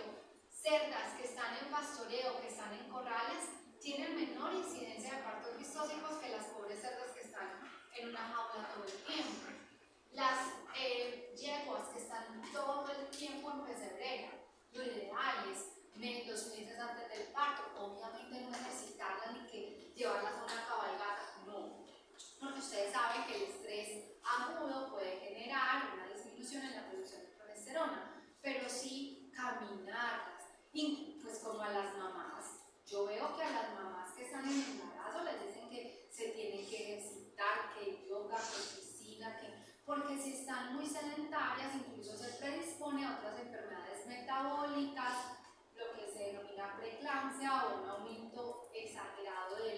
Cerdas que están en pastoreo, que están en corrales, tienen menor incidencia de partos distóxicos que las pobres cerdas que están en una jaula todo el tiempo. Las yeguas que están todo el tiempo en pesebrera, lo ideal es 2 meses antes del parto, obviamente no necesitarlas ni que llevarlas a una cabalgata, no, porque ustedes saben que el estrés agudo puede generar una disminución en la producción de progesterona, pero sí caminarlas, y pues como a las mamás, yo veo que a las mamás que están en embarazo les dicen que se tienen que ejercitar, que yoga, que piscina, porque si están muy sedentarias incluso se predispone a otras enfermedades metabólicas, lo que se denomina preeclampsia o un aumento exagerado de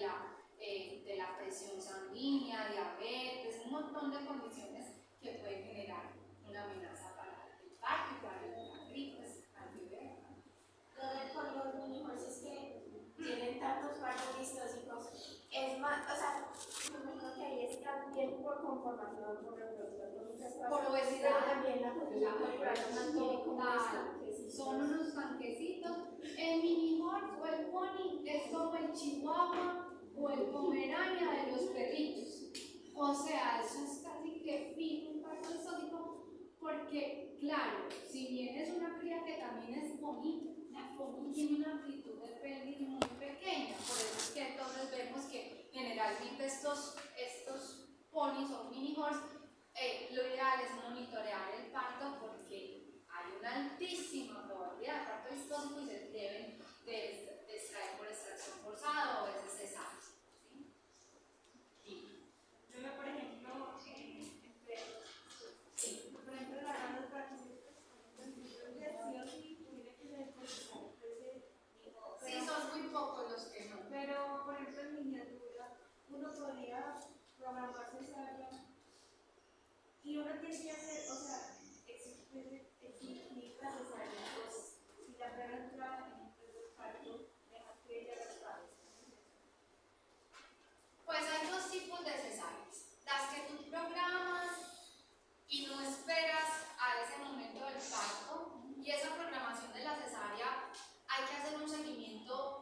la presión sanguínea, diabetes, un montón de condiciones que pueden generar una amenaza para el parto y para la gripes al bebé. Con los mini-horses que tienen tantos partos distóxicos, es más, o sea, me imagino que ahí es también por conformación, por reproducción, por obesidad, pero también la condición corporal nos mantiene como son unos tanquecitos. El mini horse o el pony es como el chihuahua o el pomerania de los perritos. O sea, eso es casi que fijo un parto distóxico, porque, claro, si bien es una cría que también es bonita, la pony tiene una amplitud de pelvis muy pequeña. Por eso es que entonces vemos que generalmente estos ponis o mini horse, lo ideal es monitorear el parto porque hay una altísima probabilidad de parto distóxico y se deben de extraer por extracción forzada o a veces cesárea. ¿Sí? Sí. Yo, por ejemplo, por ejemplo, la gran los partos sí, son muy pocos los que no. Pero, por ejemplo, en miniatura, uno podría programar cesárea y uno tiene que hacer, o sea, exigir la cesárea, pues, si la perra entra en el parto, deja que ella las pague. Pues hay dos tipos de cesáreas, las que tú programas y no esperas a ese momento del parto, y esa programación de la cesárea hay que hacer un seguimiento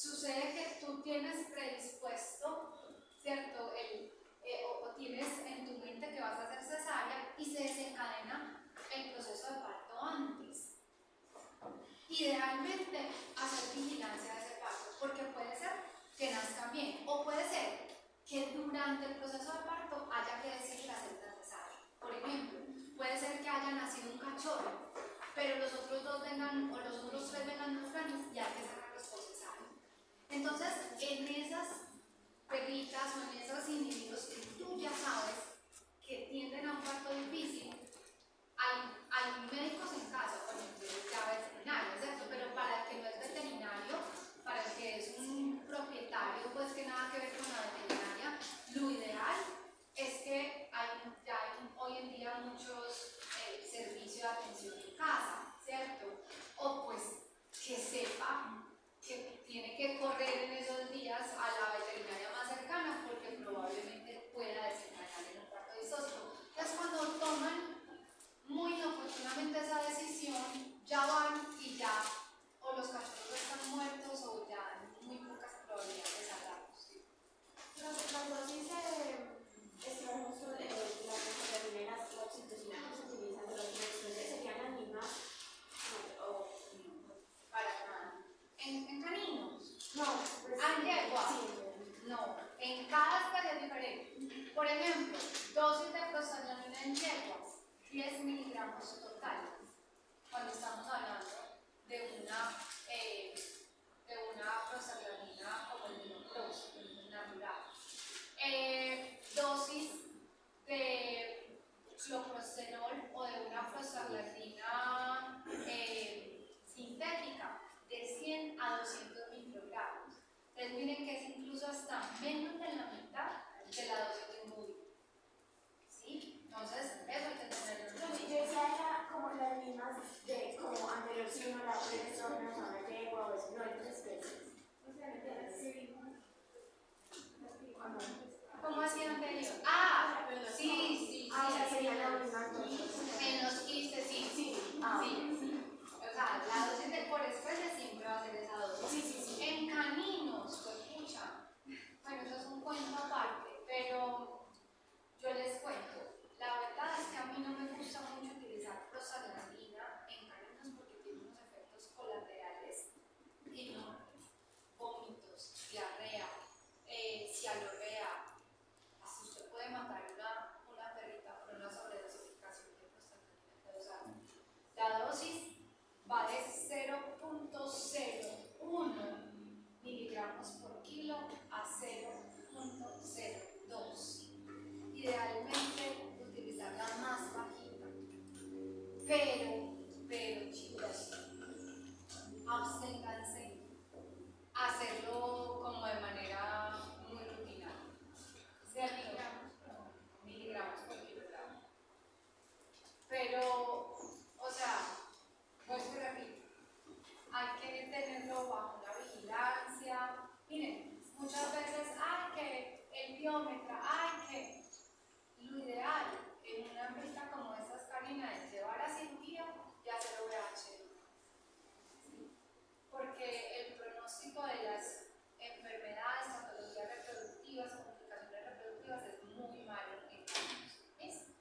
sucede que tú tienes predispuesto, ¿cierto? O tienes en tu mente que vas a hacer cesárea y se desencadena el proceso de parto antes. Idealmente, hacer vigilancia de ese parto, porque puede ser que nazca bien, o puede ser que durante el proceso de parto haya que decidir hacer una cesárea. Por ejemplo, puede ser que haya nacido un cachorro, pero los otros dos vengan, o los otros tres vengan enfermos y hay que sacarlos por cesárea. Entonces, en esas perritas o en esos individuos que tú ya sabes que tienden a un parto difícil, hay médicos en casa, por ejemplo, ya veterinarios, ¿cierto? Pero para el que no es veterinario, para el que es un propietario, pues que nada que ver con la veterinaria, lo ideal es que hoy en día muchos servicios de atención en casa, ¿cierto? O pues que sepa que tiene que correr en esos días a la veterinaria más cercana porque probablemente pueda desencadenar en un parto disóstomo. Entonces cuando toman muy inoportunamente esa decisión, ya van y ya o los cachorros están muertos o ya hay muy pocas probabilidades de salvarlos. ¿Sí? Las dosis de estradiol, la progesterona y la oxitocina que se utilizan durante la lactancia serían las mismas. Para nada. ¿En caninos? No, pues, ¿En yegua? Sí. No, en cada especie es diferente. Por ejemplo, dosis de prostaglandina en yeguas, 10 miligramos totales. Cuando estamos hablando de una prostaglandina como el minoprost, natural. Dosis de cloprostenol o de una prostaglandina sintética de 100 a 200 microgramos. Entonces miren que es incluso hasta menos de la mitad de la dosis de un bovino. ¿Sí? Entonces, eso hay que tenerlo en cuenta. Yo decía era como las mismas de como anteriorcino, la progesterona, la yegua o eso, no hay tres especies. O sea, de las que vimos. ¿Cómo así anterior? Sí. O sea, sería la misma entonces. En los quistes, sí. Sí. Sí. O sea, la dosis de por especie siempre va a ser esa dosis. Sí. En caninos, pues pucha. Bueno, eso es un cuento aparte, pero yo les cuento. La verdad es que a mí no me gusta mucho utilizar prostaglandina en caninos porque tiene unos efectos colaterales enormes. Vómitos, diarrea, cialorrea. Así usted puede matar una perrita por una sobredosificación de prostaglandina en 2 años. La dosis va de 0.01 miligramos por kilo a 0.02. Idealmente utilizar la más bajita. Pero chicos, absténganse a hacerlo como de manera muy rutinaria. ¿Cierto? Miligramos por kilogramo. Pero, o sea, vuelvo y repito, hay que tenerlo bajo una vigilancia. Miren, muchas veces, que el biómetra, que lo ideal en una hembrita como estas caninas es llevar a cirugía y hacer OVH. ¿Sí? Porque el pronóstico de las enfermedades, patologías reproductivas, complicaciones reproductivas es muy malo en caninos. ¿Listo?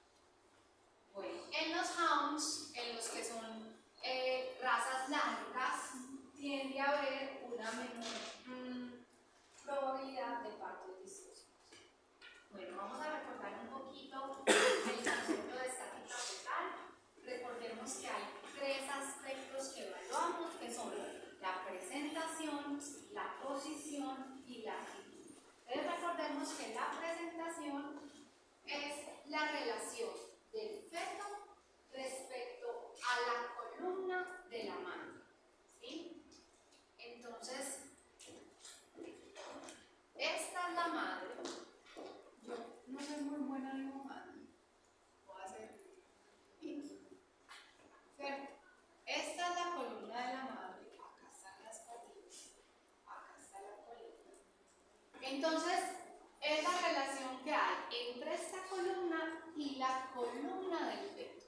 Bueno, en los hounds, en los que son razas largas, tiende a haber una menor probabilidad de partos disóstolos. Bueno, vamos a recordar un poquito el concepto de estática fetal. Recordemos que hay 3 aspectos que evaluamos, que son la presentación, la posición y la actitud. Entonces recordemos que la presentación es la relación del feto respecto a la columna de la madre. ¿Sí? Entonces, esta es la madre. Yo no soy muy buena dibujando. Voy a hacer. ¿Cierto? Esta es la columna de la madre. Acá están las patitas. Acá está la columna. Entonces, es la relación que hay entre esta columna y la columna del feto.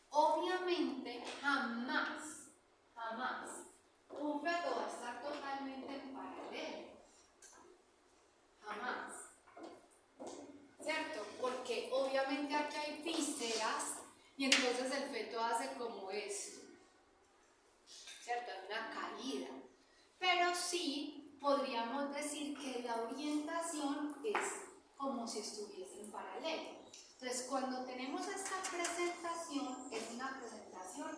Obviamente, jamás un feto va a estar totalmente en podríamos decir que la orientación es como si estuviese en paralelo. Entonces, cuando tenemos esta presentación, es una presentación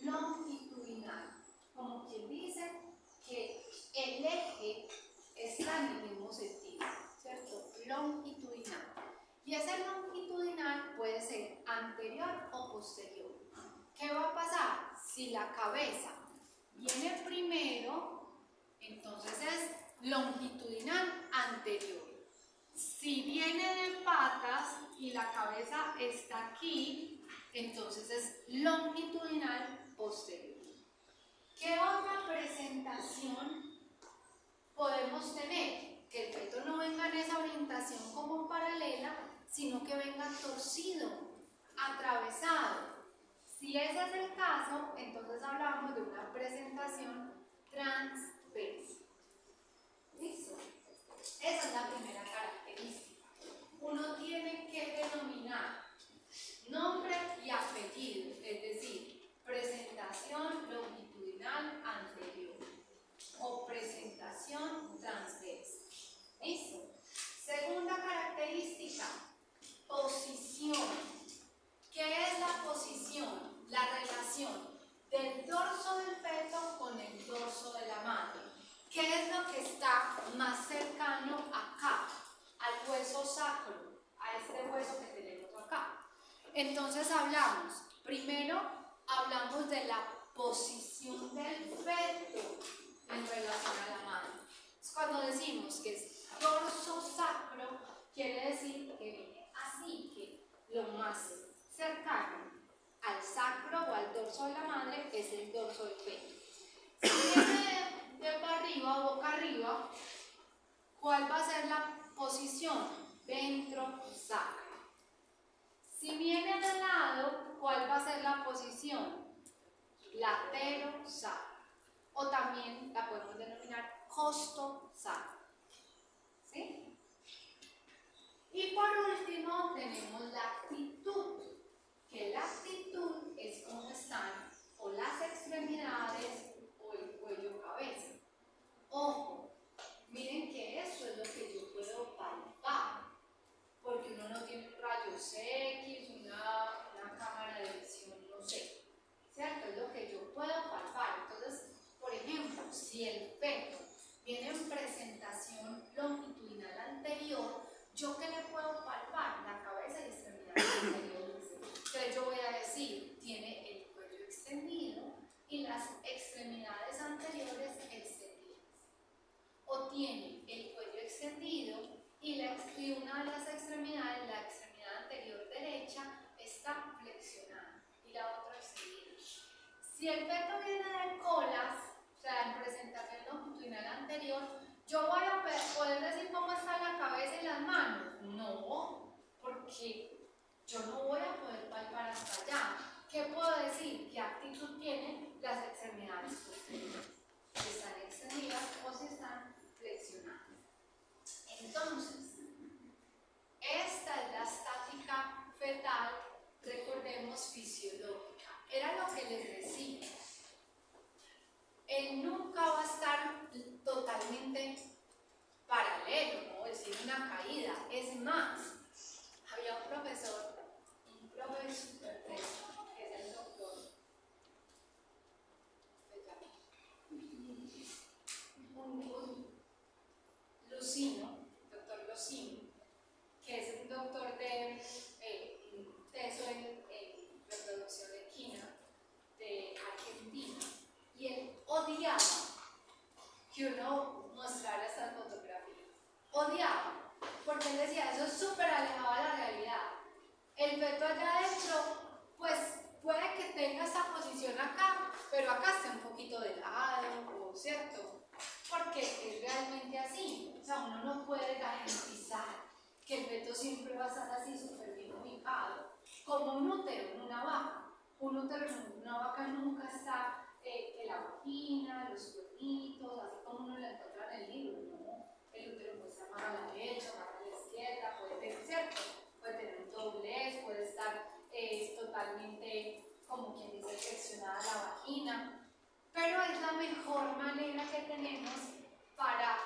longitudinal, como quien dice que el eje está en el mismo sentido, ¿cierto? Longitudinal. Y ese longitudinal puede ser anterior o posterior. ¿Qué va a pasar? Si la cabeza viene primero, entonces es longitudinal anterior. Si viene de patas y la cabeza está aquí, entonces es longitudinal posterior. ¿Qué otra presentación podemos tener? Que el feto no venga en esa orientación como paralela, sino que venga torcido, atravesado. Si ese es el caso, entonces hablamos de una presentación transversa. ¿Listo? Esa es la primera característica. Uno tiene que denominar nombre y apellido, es decir, presentación longitudinal anterior o presentación transversa. ¿Listo? Segunda característica, posición. ¿Qué es la posición? La relación del dorso del feto con el dorso de la madre. ¿Qué es lo que está más cercano acá? Al hueso sacro, a este hueso que tenemos acá. Entonces primero hablamos de la posición del feto en relación a la madre. Entonces, cuando decimos que es dorso sacro, quiere decir que viene así, que lo más cercano al sacro o al dorso de la madre es el dorso del feto. Si viene de para arriba o boca arriba, ¿cuál va a ser la posición? Ventrosacra. Si viene de lado, ¿cuál va a ser la posición? Laterosacra. O también la podemos denominar costosacra. ¿Sí? Y por último tenemos la actitud, que la actitud es cómo están o las extremidades o el cuello cabeza. Ojo, miren que eso es lo que yo puedo palpar, porque uno no tiene rayos X, una cámara de visión, no sé, ¿cierto? Es lo que yo puedo palpar. Entonces, por ejemplo, si el feto viene en presentación longitudinal anterior, ¿yo qué le puedo palpar? La cabeza y extremidades anteriores. Entonces yo voy a decir, tiene el cuello extendido y las extremidades anteriores extendidas. O tiene el cuello extendido y una de las extremidades, la extremidad anterior derecha, está flexionada y la otra extendida. Si el feto viene de colas, o sea, en presentación longitudinal anterior, ¿yo voy a poder decir cómo está la cabeza y las manos? No, porque yo no voy a poder palpar hasta allá. ¿Qué puedo decir? ¿Qué actitud tienen las extremidades posteriores? Si están extendidas o si están flexionadas. Entonces, esta es la estática fetal, recordemos, fisiológica. Era lo que les decía. Él nunca va a estar totalmente paralelo, ¿no? Es decir, una caída. Es más, había un profesor súper fresco, que es el doctor Lucino, doctor Lucino, que es un doctor de teso en reproducción equina de Argentina, y él odiaba que uno mostrara estas fotografías. Odiaba, porque él decía, eso es súper alejado de la realidad. El feto allá adentro, pues puede que tenga esta posición acá, pero acá está un poquito de lado, ¿cierto? Porque es realmente así. O sea, uno no puede garantizar que el feto siempre va a estar así súper bien ubicado, como un útero en una vaca. Un útero en una vaca nunca está en la vagina, los cuernitos, así como uno lo encuentra en el libro, ¿no? El útero puede estar más a la derecha, más a la izquierda, puede tener, ¿cierto? Puede tener un doblez, puede estar totalmente, como quien dice, flexionada la vagina, pero es la mejor manera que tenemos para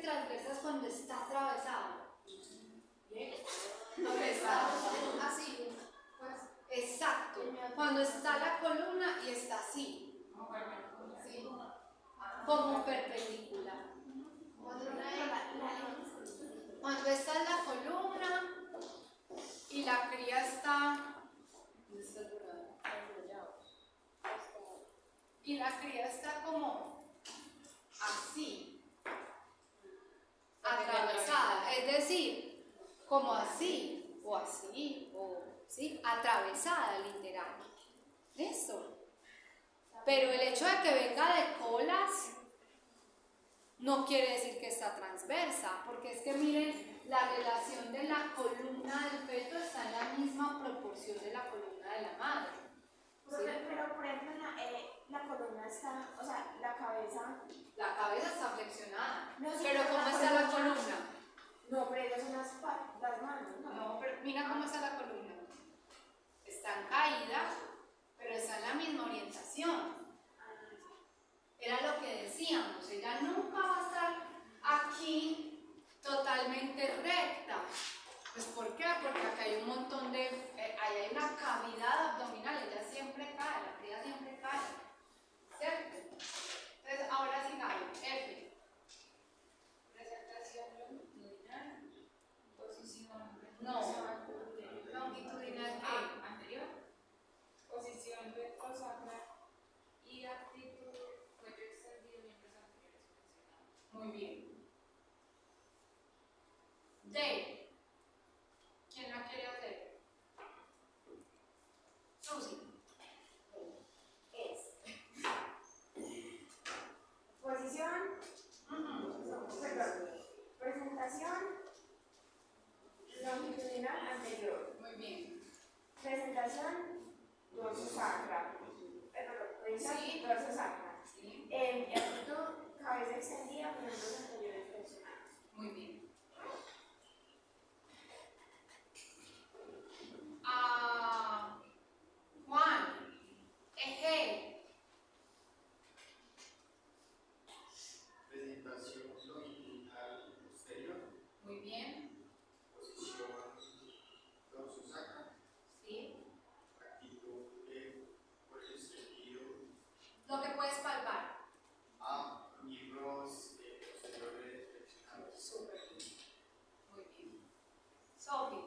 transversa es cuando está atravesado. ¿Bien? Cuando está así, pues. Exacto. Cuando está la columna y está así. Sí. Como perpendicular. Cuando esta es la columna y la cría está. Y la cría está como así, atravesada, es decir, como así, o así, o ¿sí? Atravesada literal. Eso. Pero el hecho de que venga de colas no quiere decir que está transversa, porque es que miren, la relación de la columna del feto está en la misma proporción de la columna de la madre. ¿Sí? Pero por ejemplo, la columna está, o sea, la cabeza. La cabeza está flexionada. No, sí, pero ¿cómo está la columna? No, pero ellas son las manos, ¿no? No, pero mira cómo está la columna. Está en caída, pero está en la misma orientación. Era lo que decíamos, ella nunca va a estar aquí totalmente recta. Pues ¿por qué? Porque acá hay un montón de, ahí hay una cavidad abdominal, ella siempre cae, la cría siempre cae, ¿cierto? Entonces ahora sigamos, F. Presentación longitudinal, posición, no, longitudinal ¿qué? Anterior, posición retrosacral y actitud, cuello extendido, miembros anteriores flexionados. Muy bien. D. ¿Quién la quiere hacer? Susi. Posición, perdón, presentación longitudinal anterior. Muy bien. Presentación dorso sacra. Sí. Dorso sacra. Sí. Actitud, cabeza extendida, miembros anteriores flexionados. Muy bien. Juan. Eje. Presentación longitudinal posterior, Muy bien. posición dorsosacra, Sí. actitud de cuello extendido, Lo que puedes palpar. a miembros posteriores flexionados. Súper bien. Muy bien. Sofi.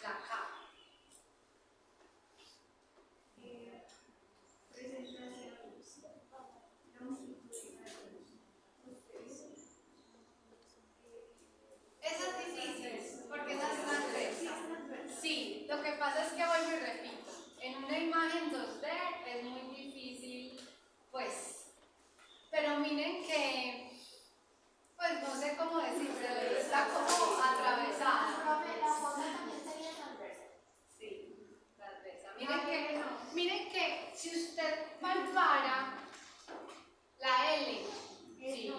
La K. Presentación longitudinal posterior. Esa es difícil, porque esa es transversa. Sí, lo que pasa es que vuelvo y repito, en una imagen 2D es muy difícil, pues, pero miren que, pues no sé cómo decir, pero está como atravesada. La foto también sería transversa. Sí, transversa. Miren que si usted palpara la L, sí,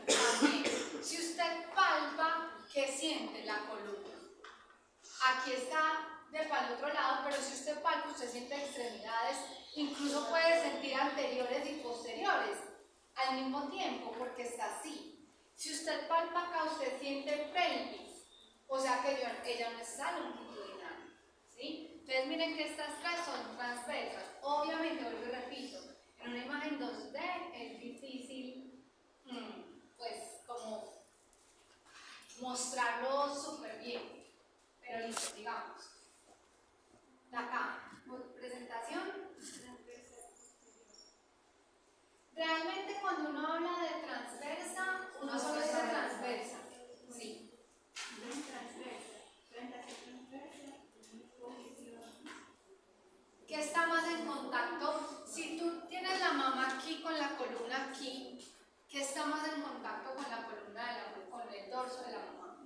también. Si usted palpa, ¿qué siente la columna? Aquí está para el otro lado, pero si usted palpa, usted siente extremidades, incluso puede sentir anteriores y posteriores al mismo tiempo, porque está así. Si usted palpa acá, usted siente pelvis, o sea que ella no está longitudinal, ¿sí? Entonces miren que estas tres son transversas. Obviamente, vuelvo y repito, en una imagen 2D es difícil, pues, como mostrarlo súper bien. Pero listo, digamos. La K, presentación. Realmente cuando uno habla de transversa, uno solo dice transversa. Sí. ¿Qué está más en contacto? Si tú tienes la mama aquí con la columna aquí, ¿qué está más en contacto con la columna con el dorso de la mamá?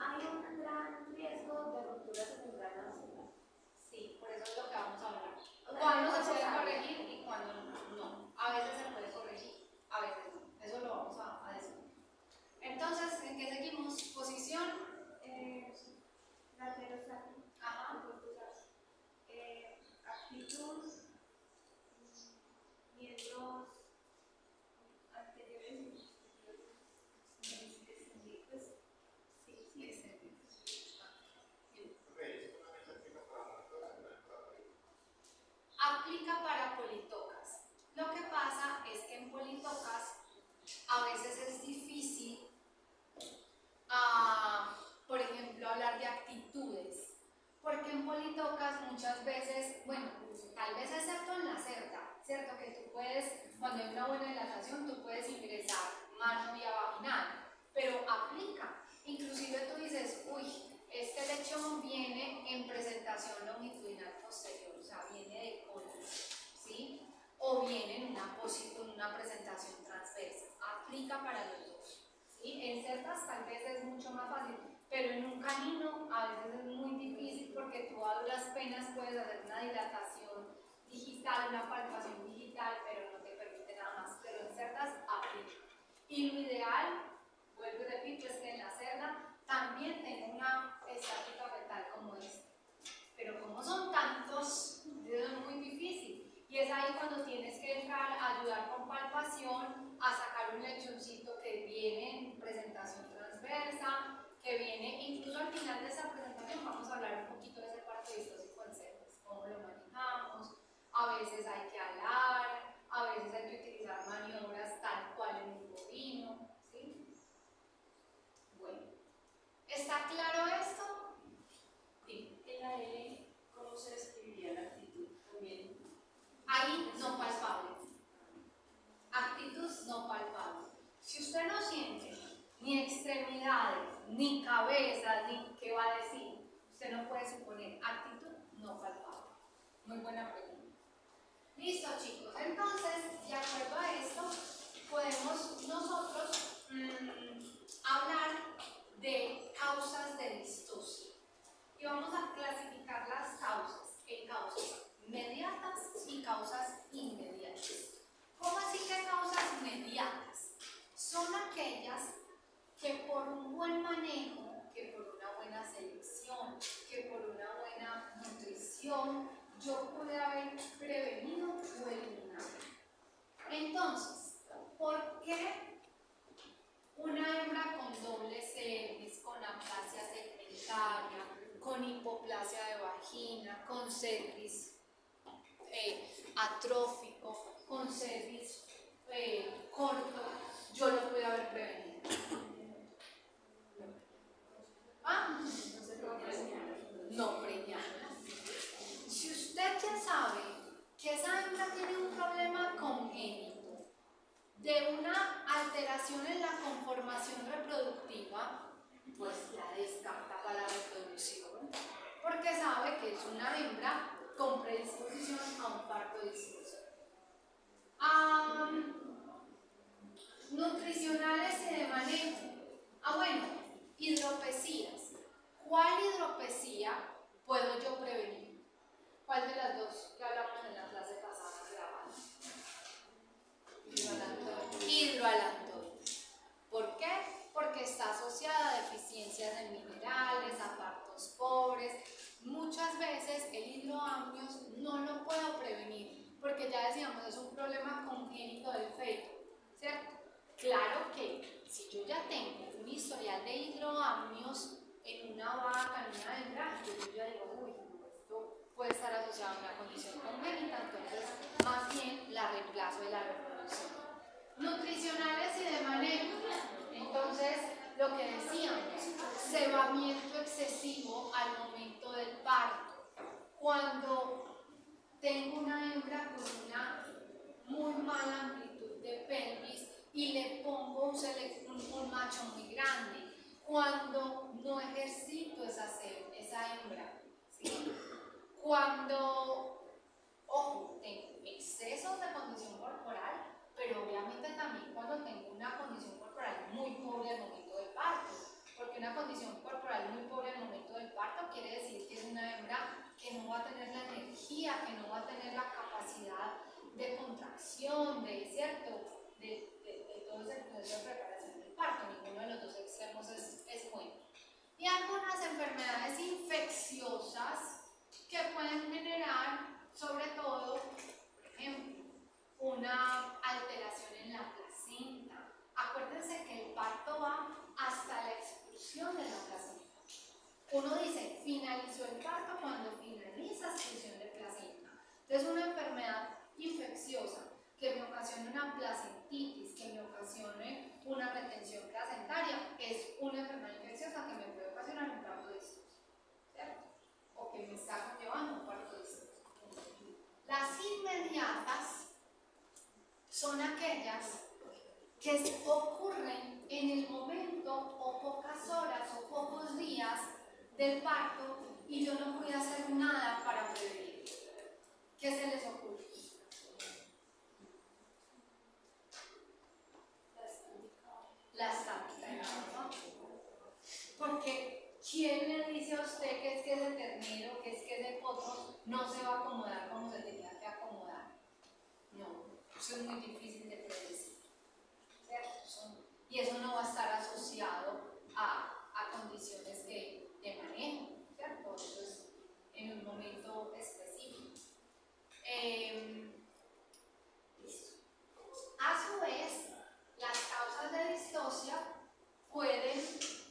hay un gran riesgo de ruptura de membrana vascular. Sí, por eso es lo que vamos a hablar. O sea, ¿Cuándo no se puede sabe. corregir y cuándo no? A veces se puede corregir, a veces no. Eso lo vamos a decir. Entonces, ¿en qué seguimos? Posición. Laterosacro. Ajá. Actitud, miembros anteriores y posteriores. Pues, sí, sí. Aplica para politocas. Lo que pasa es que en politocas a veces es difícil, por ejemplo, hablar de actitudes, porque en politocas muchas veces, bueno, tal vez excepto en la cerda, ¿cierto? Que tú puedes, cuando hay una buena dilatación, tú puedes ingresar mano vía vaginal, pero aplica. Inclusive tú dices, uy, este lechón viene en presentación longitudinal posterior, o sea, viene de cola, ¿sí? O viene en una presentación transversa. Aplica para los dos, ¿sí? En cerdas tal vez es mucho más fácil, pero en un canino a veces es muy difícil porque tú a duras penas puedes hacer una dilatación digital, una palpación digital, pero no te permite nada más. Pero en cerdas aplica. Y lo ideal, vuelvo y repito, es que en la cerda también tenga una estática fetal como esta. Pero como son tantos, es muy difícil. Y es ahí cuando tienes que entrar a ayudar con palpación, a sacar un lechoncito que viene en presentación transversa, que viene, incluso al final de esa presentación vamos a hablar un poquito de ese parto distóxico en cerdas, cómo lo manejamos. A veces hay que alar, a veces hay que utilizar maniobras tal cual en un bovino, ¿sí? Bueno, ¿está claro esto? Sí. En la L, ¿cómo se describiría la actitud? También. Ahí no palpable. Actitud no palpable. Si usted no siente ni extremidades, ni cabeza, ni qué va a decir, usted no puede suponer actitud no palpable. Muy buena pregunta. Listo, chicos. Entonces, de acuerdo a esto, podemos nosotros hablar de causas de distocia. Y vamos a clasificar las causas en causas mediatas y causas inmediatas. ¿Cómo así que causas mediatas? Son aquellas que por un buen manejo, que por una buena selección, que por una buena nutrición, yo pude haber prevenido o eliminado. Entonces, ¿por qué una hembra con doble cervix, con aplasia segmentaria, con hipoplasia de vagina, con cervix atrófico, con cervix corto, yo lo pude haber prevenido? ¿Ah? No preñada. Si usted ya sabe que esa hembra tiene un problema congénito de una alteración en la conformación reproductiva, pues la descarta para la reproducción, porque sabe que es una hembra con predisposición a un parto distóxico. Nutricionales y de manejo. Bueno, hidropesías. ¿Cuál hidropesía puedo yo prevenir? ¿Cuál de las dos que hablamos en la clase pasada grabada? Hidroalantoide. ¿Por qué? Porque está asociada a deficiencias de minerales, a partos pobres. Muchas veces el hidroamnios no lo puedo prevenir, porque ya decíamos, es un problema congénito del feto, ¿cierto? Claro que si yo ya tengo un historial de hidroamnios en una vaca, en una hembra, yo ya digo, uy, esto puede estar asociado a una condición congénita, entonces más bien la reemplazo de la reproducción. Nutricionales y de manejo. Entonces, lo que decíamos, cebamiento excesivo al momento del parto. Cuando tengo una hembra con una muy mala amplitud de pelvis y le pongo un macho muy grande, cuando no ejercito esa hembra, ¿sí? Cuando, ojo, tengo excesos de condición corporal, pero obviamente también cuando tengo una condición corporal muy pobre al momento del parto, porque una condición corporal finalizó el parto, cuando finaliza expulsión de placenta. Entonces, una enfermedad infecciosa que me ocasione una placentitis, que me ocasione una retención placentaria, es una enfermedad infecciosa que me puede ocasionar un parto distóxico, ¿cierto? O que me está conllevando un parto distóxico. Las inmediatas son aquellas que ocurren en el momento o pocas horas o pocos días del parto y yo no pude hacer nada para prevenir. ¿Qué se les ocurre? La estática, ¿no? Porque ¿quién le dice a usted que es que ese ternero, que es que ese potro no se va a acomodar como se tenía que acomodar? No, eso es muy difícil de predecir, ¿cierto? Y eso no va a estar asociado a condiciones de manejo, ¿cierto? Eso es en un momento específico. Listo. A su vez, las causas de distocia pueden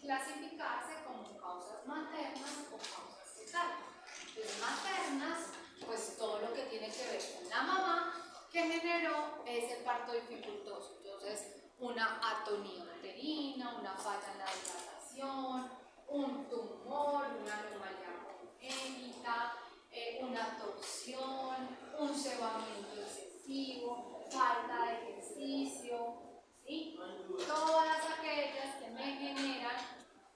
clasificarse como causas maternas o causas fetales. Entonces, maternas, pues todo lo que tiene que ver con la mamá que generó ese parto dificultoso. Entonces, una atonía uterina, una falla en la dilatación, un tumor, una anomalía congénita, una torsión, un cebamiento excesivo, falta de ejercicio, ¿sí? Todas aquellas que me generan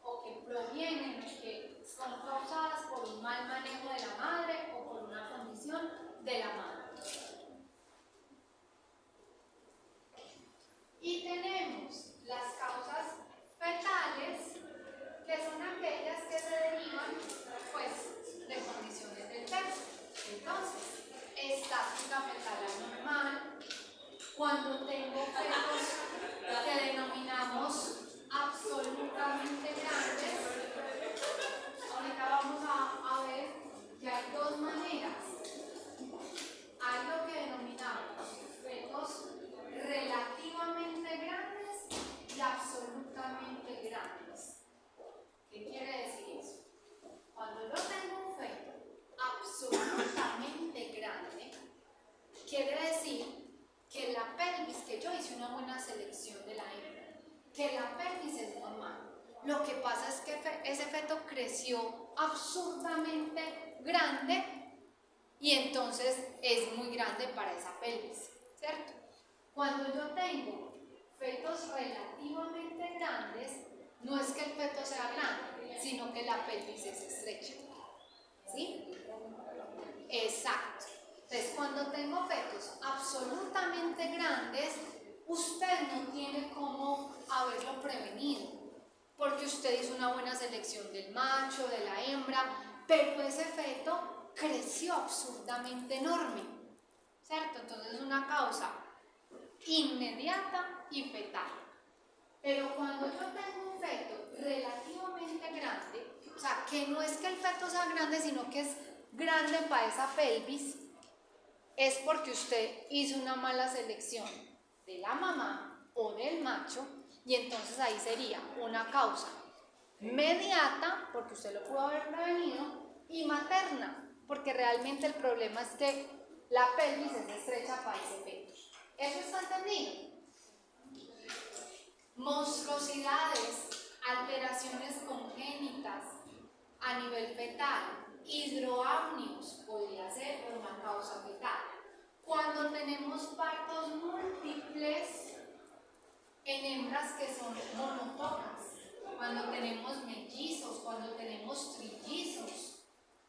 o que provienen o que son causadas por un mal manejo de la madre o por una condición de la madre. Y tenemos las causas fetales, que son aquellas que se derivan, pues, de condiciones del feto. Entonces, estática fetal anormal, cuando tengo fetos que denominamos absolutamente grandes, ahorita vamos a ver que hay dos maneras. Hay lo que denominamos fetos relativamente grandes y absolutamente grandes. ¿Qué quiere decir eso? Cuando yo tengo un feto absolutamente grande, quiere decir que la pelvis, que yo hice una buena selección de la hembra, que la pelvis es normal. Lo que pasa es que ese feto creció absurdamente grande y entonces es muy grande para esa pelvis, ¿cierto? Cuando yo tengo fetos relativamente grandes, no es que el feto sea grande, sino que la pelvis es estrecha, ¿sí? Exacto. Entonces, cuando tengo fetos absolutamente grandes, usted no tiene cómo haberlo prevenido, porque usted hizo una buena selección del macho, de la hembra, pero ese feto creció absurdamente enorme, ¿cierto? Entonces es una causa inmediata y fetal. Pero cuando yo tengo un feto relativamente grande, o sea, que no es que el feto sea grande, sino que es grande para esa pelvis, es porque usted hizo una mala selección de la mamá o del macho, y entonces ahí sería una causa mediata, porque usted lo pudo haber prevenido, y materna, porque realmente el problema es que la pelvis es estrecha para ese feto. ¿Eso está entendido? Monstruosidades, alteraciones congénitas a nivel fetal, hidroamnios, podría ser por una causa fetal. Cuando tenemos partos múltiples en hembras que son monotocas, cuando tenemos mellizos, cuando tenemos trillizos,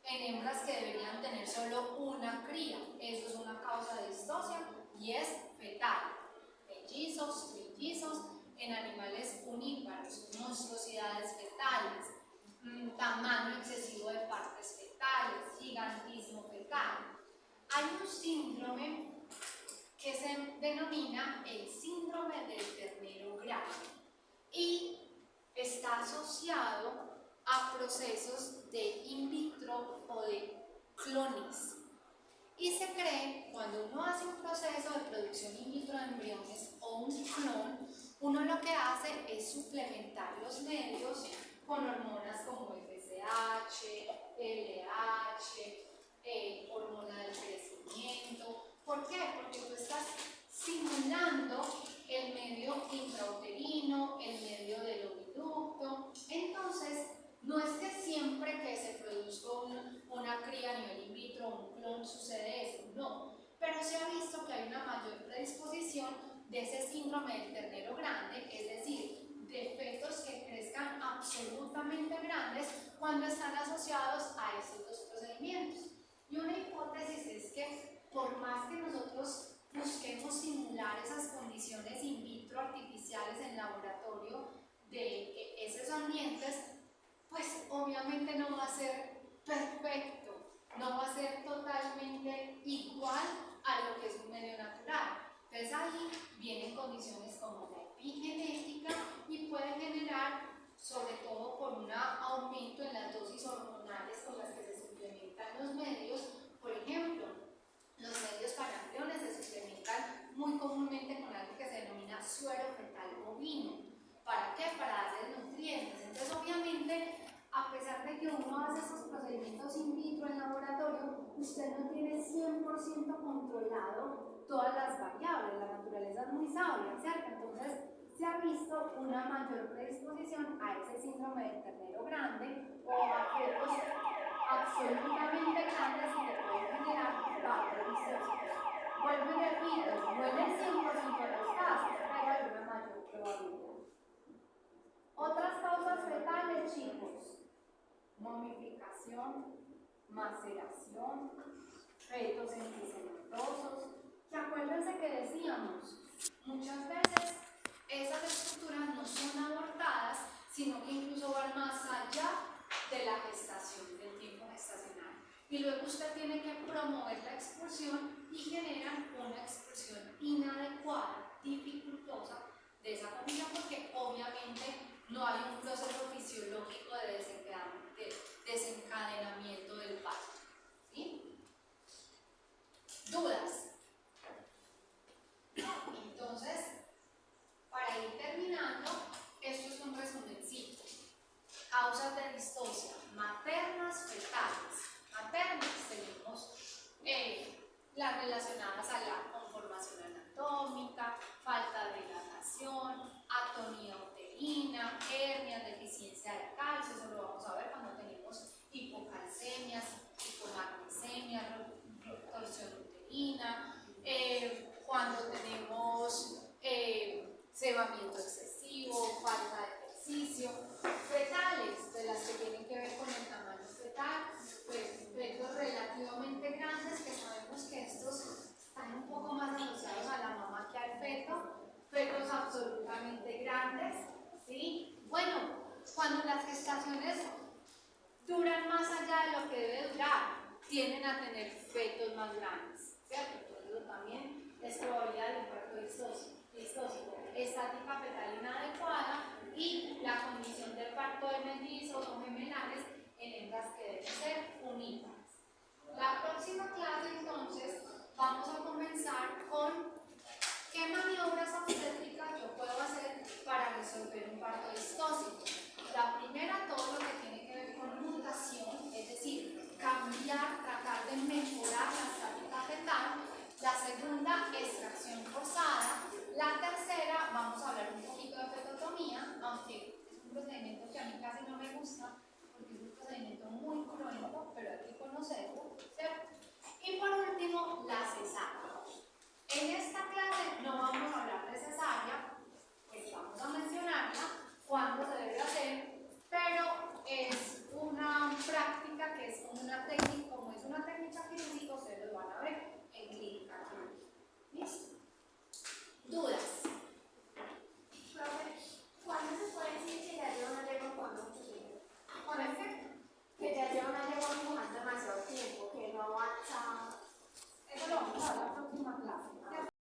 en hembras que deberían tener solo una cría, eso es una causa de distocia y es fetal. Mellizos, trillizos, en animales uníparos, monstruosidades fetales, tamaño excesivo de partes fetales, gigantismo fetal. Hay un síndrome que se denomina el síndrome del ternero grave y está asociado a procesos de in vitro o de clones. Y se cree, cuando uno hace un proceso de producción in vitro de embriones o un clon, uno lo que hace es suplementar los medios con hormonas como FSH, exposición de ese síndrome del ternero grande, es decir, de fetos que crezcan absolutamente grandes cuando están asociados a estos dos procedimientos. Y una hipótesis es que por más que nosotros busquemos simular esas condiciones in vitro artificiales en laboratorio de esos ambientes, pues obviamente no va a ser perfecto, no va a ser totalmente igual a lo que es un medio natural. Entonces ahí vienen condiciones como la epigenética y puede generar, sobre todo por un aumento en las dosis hormonales con las que se suplementan los medios. Por ejemplo, los medios para embriones se suplementan muy comúnmente con algo que se denomina suero fetal bovino. ¿Para qué? Para darles nutrientes. Entonces, obviamente, a pesar de que uno hace estos procedimientos in vitro en laboratorio, usted no tiene 100% controlado todas las variables. La naturaleza es muy sabia, ¿cierto? Entonces, se ha visto una mayor predisposición a ese síndrome del ternero grande o a fetos absolutamente grandes y que pueden generar bajo viscosidad. Vuelvo y repito, no en el 100% de los casos, pero hay una mayor probabilidad. Otras causas fetales, chicos: momificación, maceración, fetos enfisемatosos, que acuérdense que decíamos, muchas veces esas estructuras no son abortadas, sino que incluso van más allá de la gestación, del tiempo gestacional. Y luego usted tiene que promover la expulsión y generan una expulsión inadecuada, dificultosa de esa familia, porque obviamente no hay un proceso fisiológico de desencadenamiento del parto. ¿Sí? ¿Dudas? Entonces, para ir terminando, esto es un resumencito. Causas de distocia maternas fetales. Maternas tenemos las relacionadas a la conformación anatómica, falta de dilatación, atonía uterina, hernias, deficiencia de calcio. Eso lo vamos a ver cuando tenemos hipocalcemias, hipomagnesemias, torsión uterina, cuando tenemos cebamiento excesivo, falta de ejercicio. Fetales, de las que tienen que ver con el tamaño fetal, pues fetos relativamente grandes, que sabemos que estos están un poco más asociados a la mamá que al feto. Fetos absolutamente grandes, ¿sí? Bueno, cuando las gestaciones duran más allá de lo que debe durar, tienden a tener fetos más grandes, ¿cierto? Entonces también es probabilidad de un parto distóxico, estática fetal inadecuada y la condición del parto de mellizos o gemelares en hembras que deben ser unípares. La próxima clase, entonces, vamos a comenzar con qué maniobras obstétricas yo puedo hacer para resolver un parto distóxico. La primera, todo lo que tiene que ver con mutación, es decir, cambiar, tratar de mejorar la estática fetal. La segunda, extracción forzada. La tercera, vamos a hablar un poquito de fetotomía, aunque es un procedimiento que a mí casi no me gusta, porque es un procedimiento muy cruento, pero hay que conocerlo, ¿cierto? Y por último, la cesárea. En esta clase no vamos a hablar de cesárea, pues vamos a mencionarla, cuándo se debe hacer, pero es una práctica que es una técnica, como es una técnica quirúrgica, ustedes lo van a ver en clínica. ¿Listo?